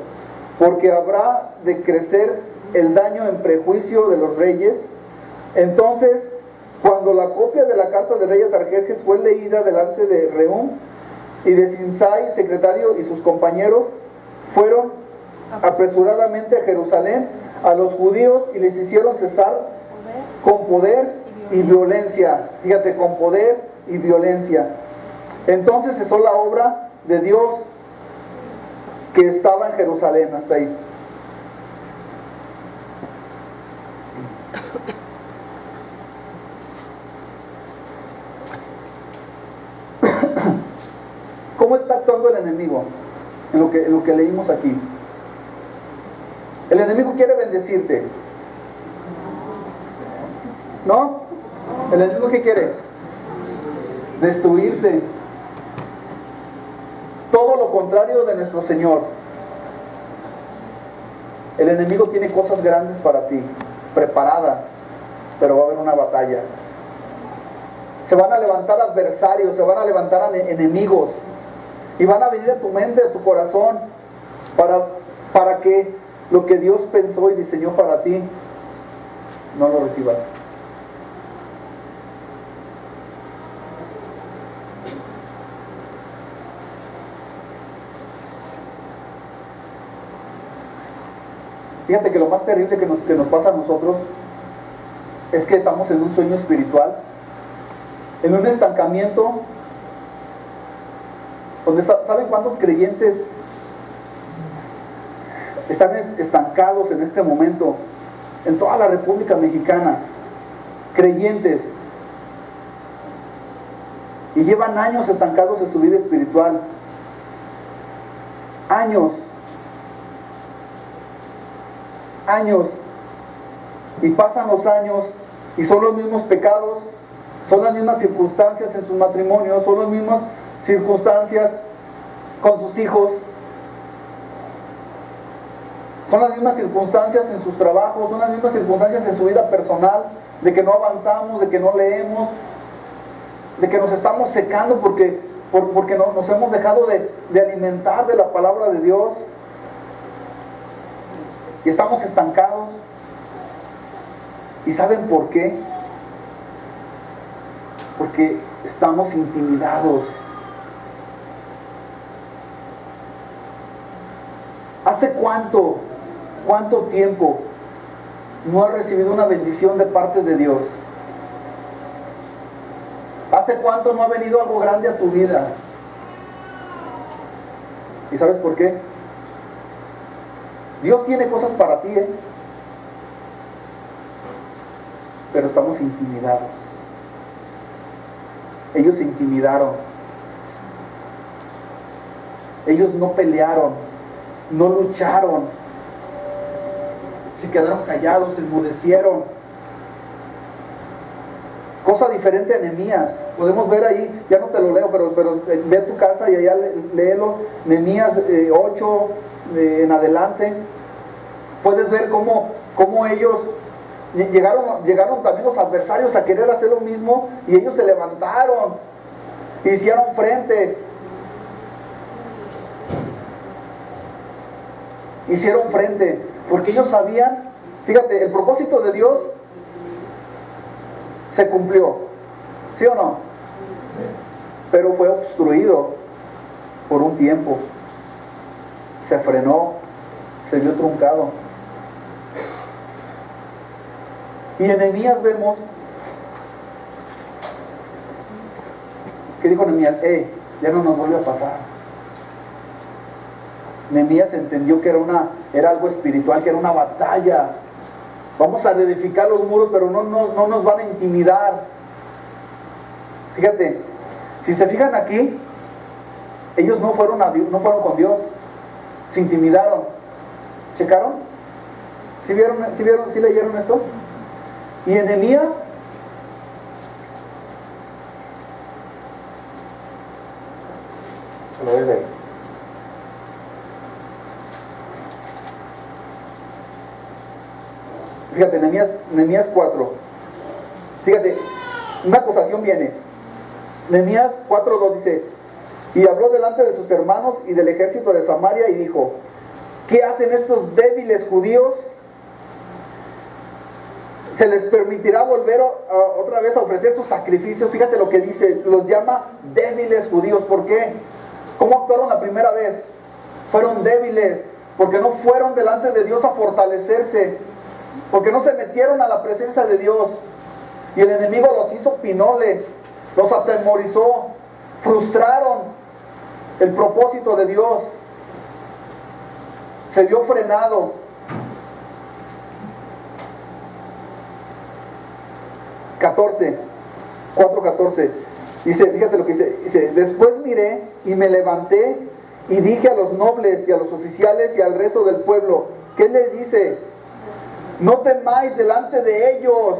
porque habrá de crecer el daño en prejuicio de los reyes. Entonces, cuando la copia de la carta del rey Atarjerjes fue leída delante de Rehum y de Simsai, secretario, y sus compañeros, fueron apresuradamente a Jerusalén a los judíos y les hicieron cesar con poder y violencia. Fíjate, con poder y violencia. Entonces cesó la obra de Dios que estaba en Jerusalén. Hasta ahí. ¿Cómo está actuando el enemigo? En lo que leímos aquí. El enemigo quiere bendecirte, ¿no? El enemigo, ¿qué quiere? Destruirte. Todo lo contrario de nuestro Señor. El enemigo tiene cosas grandes para ti, preparadas, pero va a haber una batalla. Se van a levantar adversarios, se van a levantar enemigos, y van a venir a tu mente, a tu corazón, para que lo que Dios pensó y diseñó para ti no lo recibas. Fíjate que lo más terrible que nos pasa a nosotros es que estamos en un sueño espiritual, en un estancamiento, donde ¿saben cuántos creyentes están estancados en este momento en toda la República Mexicana? Creyentes, y llevan años estancados en su vida espiritual, años, y pasan los años y son los mismos pecados, son las mismas circunstancias en sus matrimonios, son las mismas circunstancias con sus hijos, son las mismas circunstancias en sus trabajos, son las mismas circunstancias en su vida personal, de que no avanzamos, de que no leemos, de que nos estamos secando porque nos hemos dejado de alimentar de la palabra de Dios, y estamos estancados. ¿Y saben por qué? Porque estamos intimidados. ¿Hace cuánto tiempo no has recibido una bendición de parte de Dios? ¿Hace cuánto no ha venido algo grande a tu vida? ¿Y sabes por qué? Dios tiene cosas para ti, pero estamos intimidados. Ellos se intimidaron. Ellos no pelearon, no lucharon. Se quedaron callados, se enmudecieron. Cosa diferente a Nehemías. Podemos ver ahí, ya no te lo leo, pero ve a tu casa y allá léelo. Nehemías 8 en adelante. Puedes ver cómo ellos llegaron también los adversarios a querer hacer lo mismo, y ellos se levantaron, hicieron frente. Hicieron frente, porque ellos sabían, fíjate, el propósito de Dios se cumplió, ¿sí o no? Sí. Pero fue obstruido por un tiempo, se frenó, se vio truncado. Y en Nehemías vemos, ¿qué dijo Nehemías? Ya no nos vuelve a pasar. Nehemías entendió que era algo espiritual, que era una batalla. Vamos a reedificar los muros, pero no nos van a intimidar. Fíjate, si se fijan aquí, ellos no fueron con Dios, se intimidaron. ¿Checaron? ¿Sí leyeron esto? Y en Nehemías, se lo voy a leer. Fíjate, Nehemías 4. Fíjate, una acusación viene. Nehemías 4:2 dice: y habló delante de sus hermanos y del ejército de Samaria y dijo: ¿qué hacen estos débiles judíos? ¿Se les permitirá volver otra vez a ofrecer sus sacrificios? Fíjate lo que dice, los llama débiles judíos. ¿Por qué? ¿Cómo actuaron la primera vez? Fueron débiles, porque no fueron delante de Dios a fortalecerse, porque no se metieron a la presencia de Dios, y el enemigo los hizo pinole, los atemorizó, frustraron el propósito de Dios, se vio frenado. 4:14 dice, fíjate lo que dice, después miré y me levanté y dije a los nobles y a los oficiales y al resto del pueblo, ¿qué les dice? No temáis delante de ellos.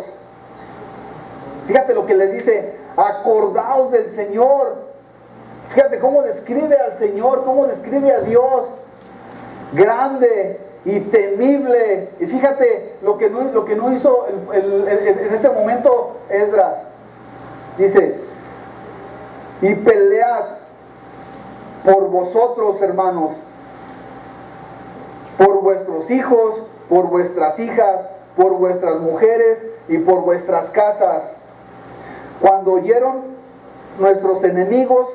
Fíjate lo que les dice, acordaos del Señor. Fíjate cómo describe al Señor, cómo describe a Dios, grande y temible. Y fíjate lo que no hizo en este momento Esdras. Dice, y pelead por vosotros, hermanos, por vuestros hijos, por vuestras hijas, por vuestras mujeres y por vuestras casas. Cuando oyeron nuestros enemigos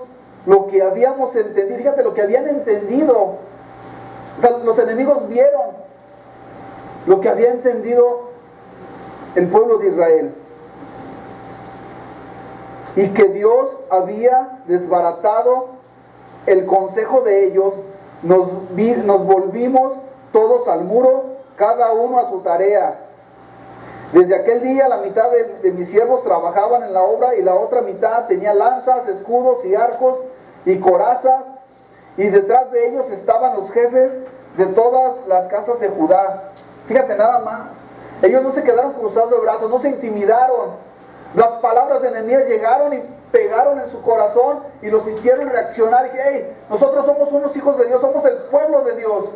lo que habíamos entendido, fíjate lo que habían entendido. O sea, los enemigos vieron lo que había entendido el pueblo de Israel, y que Dios había desbaratado el consejo de ellos. Nos volvimos todos al muro, cada uno a su tarea. Desde aquel día la mitad de mis siervos trabajaban en la obra, y la otra mitad tenía lanzas, escudos y arcos y corazas, y detrás de ellos estaban los jefes de todas las casas de Judá. Fíjate nada más, ellos no se quedaron cruzados de brazos, no se intimidaron. Las palabras de Nehemías llegaron y pegaron en su corazón y los hicieron reaccionar. Y hey, nosotros somos unos hijos de Dios, somos el pueblo de Dios.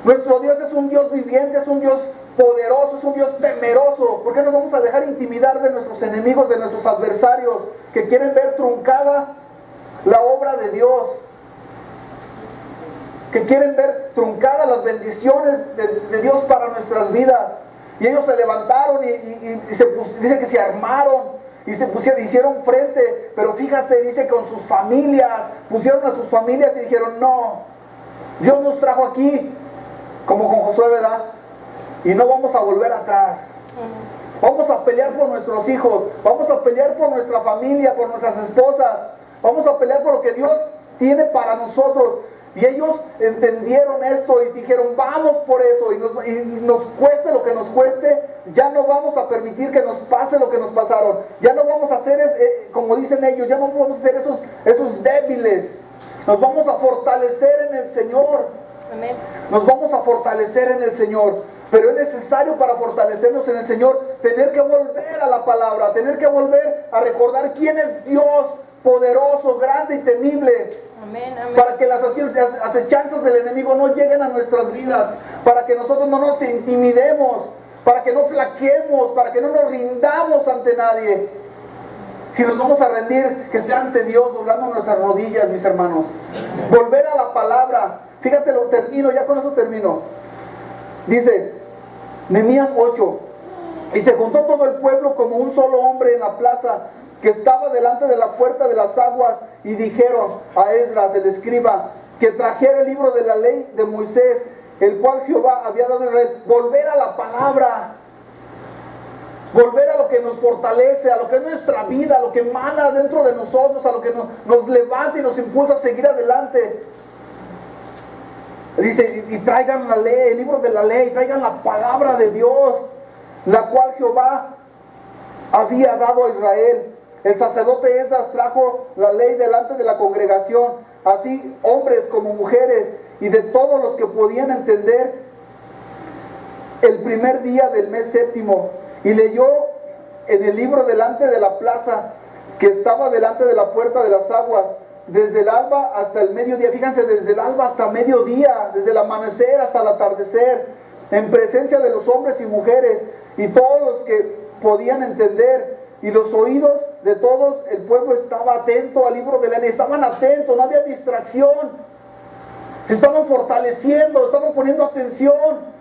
Nuestro Dios es un Dios viviente, es un Dios poderoso, es un Dios temeroso. ¿Por qué nos vamos a dejar intimidar de nuestros enemigos, de nuestros adversarios, que quieren ver truncada la obra de Dios? Que quieren ver truncadas las bendiciones de Dios para nuestras vidas. Y ellos se levantaron y dice que se armaron y hicieron frente. Pero fíjate, dice con sus familias, pusieron a sus familias y dijeron, no, Dios nos trajo aquí, como con Josué, ¿verdad? Y no vamos a volver atrás. Vamos a pelear por nuestros hijos, vamos a pelear por nuestra familia, por nuestras esposas, vamos a pelear por lo que Dios tiene para nosotros. Y ellos entendieron esto y dijeron, vamos por eso, y nos cueste lo que nos cueste, ya no vamos a permitir que nos pase lo que nos pasaron. Ya no vamos a ser, como dicen ellos, ya no vamos a ser esos débiles. Nos vamos a fortalecer en el Señor. Amén. Nos vamos a fortalecer en el Señor. Pero es necesario para fortalecernos en el Señor tener que volver a la palabra, tener que volver a recordar quién es Dios, poderoso, grande y temible. Amén, amén. Para que las acechanzas del enemigo no lleguen a nuestras vidas, para que nosotros no nos intimidemos, para que no flaqueemos, para que no nos rindamos ante nadie. Si nos vamos a rendir, que sea ante Dios, doblando nuestras rodillas, mis hermanos. Volver a la palabra. Fíjate, lo termino, ya con eso termino. Dice Nehemías 8: y se juntó todo el pueblo como un solo hombre en la plaza que estaba delante de la puerta de las aguas, y dijeron a Esdras el escriba que trajera el libro de la ley de Moisés, el cual Jehová había dado a Israel. Volver a la palabra, volver a lo que nos fortalece, a lo que es nuestra vida, a lo que emana dentro de nosotros, a lo que nos levanta y nos impulsa a seguir adelante. Dice, y traigan la ley, el libro de la ley, traigan la palabra de Dios, la cual Jehová había dado a Israel. El sacerdote Esdras trajo la ley delante de la congregación, así hombres como mujeres, y de todos los que podían entender, el primer día del mes séptimo, y leyó en el libro delante de la plaza que estaba delante de la puerta de las aguas, desde el alba hasta el mediodía. Fíjense, desde el alba hasta mediodía, desde el amanecer hasta el atardecer, en presencia de los hombres y mujeres, y todos los que podían entender, y los oídos de todos el pueblo estaba atento al libro de la ley. Estaban atentos, no había distracción. Se estaban fortaleciendo, estaban poniendo atención,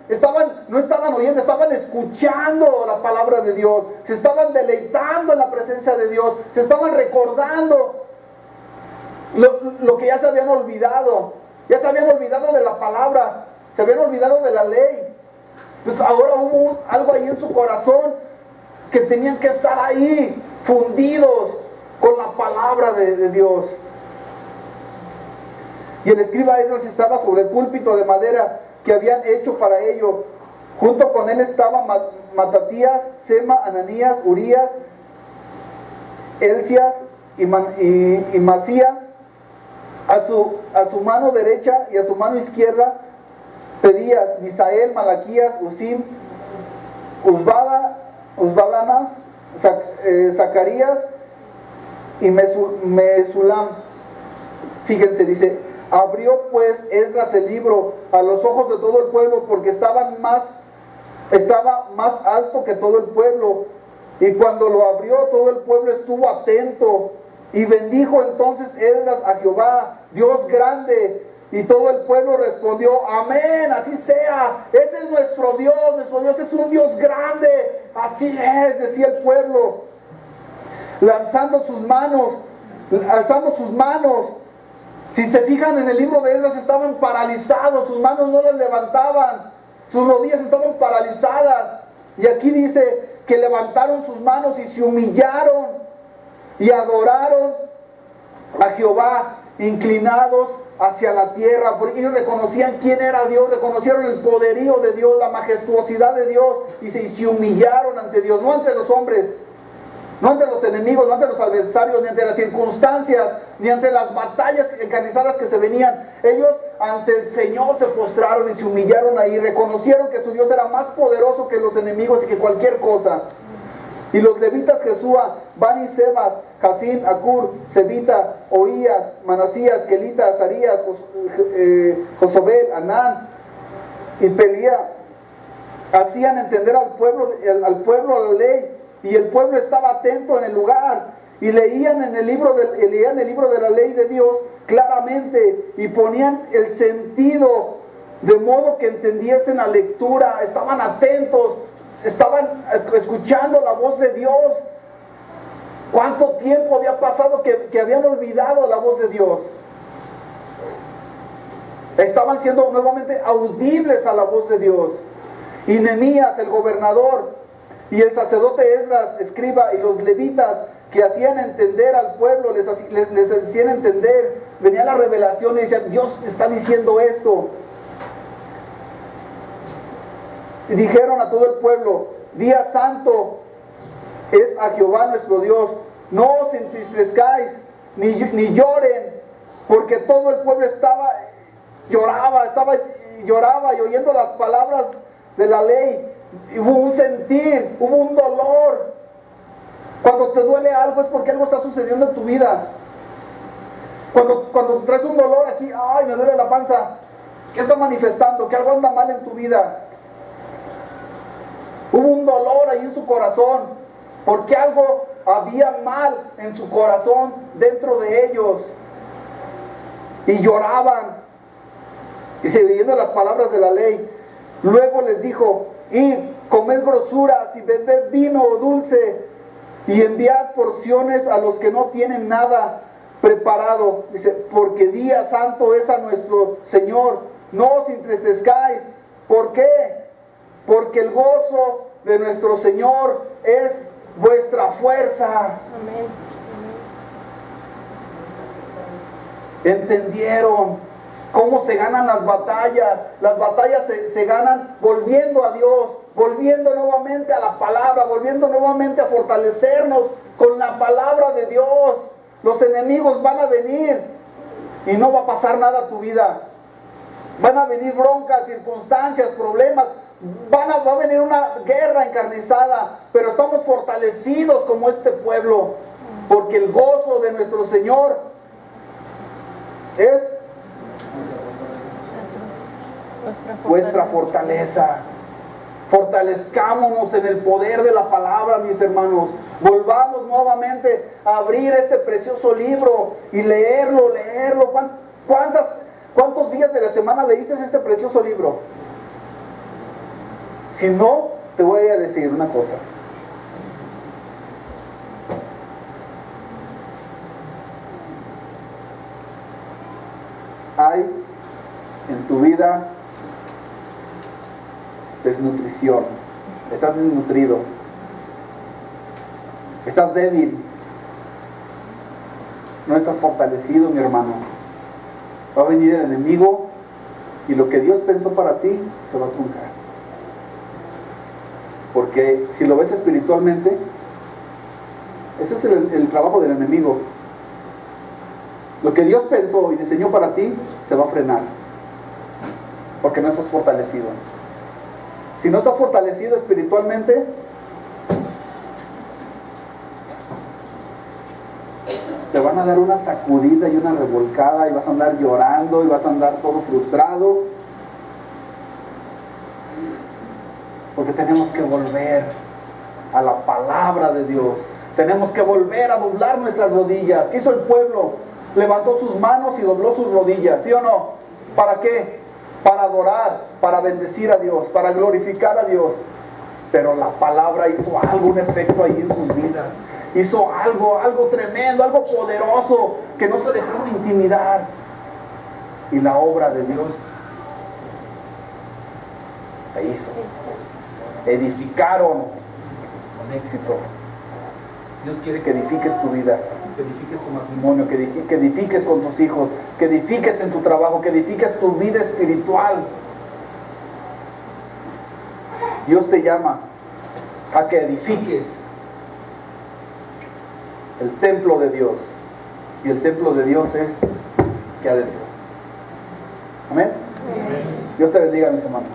no estaban oyendo, estaban escuchando la palabra de Dios, se estaban deleitando en la presencia de Dios, se estaban recordando lo que ya se habían olvidado. Ya se habían olvidado de la palabra, se habían olvidado de la ley. Pues ahora hubo algo ahí en su corazón que tenían que estar ahí, fundidos con la palabra de Dios. Y el escriba Esdras estaba sobre el púlpito de madera que habían hecho para ello. Junto con él estaban Matatías, Sema, Ananías, Urías, Elcias y Masías. A su mano derecha y a su mano izquierda Pedías, Misael, Malaquías, Usim, Usbadana, Zacarías y Mesulam. Fíjense, dice, abrió pues Esdras el libro a los ojos de todo el pueblo, porque estaba más alto que todo el pueblo. Y cuando lo abrió, todo el pueblo estuvo atento. Y bendijo entonces Esdras a Jehová, Dios grande. Y todo el pueblo respondió, amén, así sea. Ese es nuestro Dios es un Dios grande. Así es, decía el pueblo. Alzando sus manos. Si se fijan en el libro de Esdras, estaban paralizados, sus manos no las levantaban, sus rodillas estaban paralizadas. Y aquí dice que levantaron sus manos y se humillaron y adoraron a Jehová, inclinados hacia la tierra, porque ellos reconocían quién era Dios, reconocieron el poderío de Dios, la majestuosidad de Dios, y se humillaron ante Dios, no ante los hombres, no ante los enemigos, no ante los adversarios, ni ante las circunstancias, ni ante las batallas encarnizadas que se venían. Ellos ante el Señor se postraron y se humillaron ahí, reconocieron que su Dios era más poderoso que los enemigos y que cualquier cosa. Y los levitas Jesúa, Bani, Sebas, Jasín, Acur, Sebita, Oías, Manasías, Kelita, Azarías, Josobel, Anán y Pelía hacían entender al pueblo la ley, y el pueblo estaba atento en el lugar y leían el libro de la ley de Dios claramente y ponían el sentido de modo que entendiesen la lectura. Estaban atentos, estaban escuchando la voz de Dios. ¿Cuánto tiempo había pasado que habían olvidado la voz de Dios? Estaban siendo nuevamente audibles a la voz de Dios. Y Nehemías, el gobernador, y el sacerdote Esdras, escriba, y los levitas que hacían entender al pueblo, les hacían entender, venía la revelación y decían, Dios está diciendo esto. Y dijeron a todo el pueblo, día santo es a Jehová nuestro Dios, no os entristezcáis, ni lloren, porque todo el pueblo lloraba y oyendo las palabras de la ley, hubo un sentir, hubo un dolor. Cuando te duele algo es porque algo está sucediendo en tu vida. Cuando traes un dolor aquí, ay, me duele la panza, ¿qué está manifestando? Que algo anda mal en tu vida. Hubo un dolor ahí en su corazón, porque algo había mal en su corazón dentro de ellos. Y lloraban. Y siguiendo las palabras de la ley. Luego les dijo, id, comed grosuras y bebed vino dulce, y enviad porciones a los que no tienen nada preparado. Dice, porque día santo es a nuestro Señor, no os entristezcáis. ¿Por qué? Porque el gozo de nuestro Señor es vuestra fuerza. Amén. ¿Entendieron cómo se ganan las batallas? Las batallas se ganan volviendo a Dios, volviendo nuevamente a la palabra, volviendo nuevamente a fortalecernos con la palabra de Dios. Los enemigos van a venir y no va a pasar nada a tu vida. Van a venir broncas, circunstancias, problemas. Va a venir una guerra encarnizada, pero estamos fortalecidos como este pueblo, porque el gozo de nuestro Señor es vuestra fortaleza. Fortalezcámonos en el poder de la palabra, mis hermanos. Volvamos nuevamente a abrir este precioso libro y leerlo. ¿Cuántos días de la semana leíste este precioso libro? Si no, te voy a decir una cosa. Hay en tu vida desnutrición. Estás desnutrido. Estás débil. No estás fortalecido, mi hermano. Va a venir el enemigo y lo que Dios pensó para ti se va a truncar. Porque si lo ves espiritualmente, ese es el trabajo del enemigo. Lo que Dios pensó y diseñó para ti se va a frenar, porque no estás fortalecido. Si no estás fortalecido espiritualmente, te van a dar una sacudida y una revolcada y vas a andar llorando y vas a andar todo frustrado. Porque tenemos que volver a la palabra de Dios. Tenemos que volver a doblar nuestras rodillas. ¿Qué hizo el pueblo? Levantó sus manos y dobló sus rodillas, ¿sí o no? ¿Para qué? Para adorar, para bendecir a Dios, para glorificar a Dios. Pero la palabra hizo algo, un efecto ahí en sus vidas. Hizo algo tremendo, algo poderoso, que no se dejaron intimidar. Y la obra de Dios se hizo. Edificaron con éxito. Dios quiere que edifiques tu vida, que edifiques tu matrimonio, que edifiques con tus hijos, que edifiques en tu trabajo, que edifiques tu vida espiritual. Dios te llama a que edifiques el templo de Dios. Y el templo de Dios es que adentro. Amén. Dios te bendiga, mis hermanos.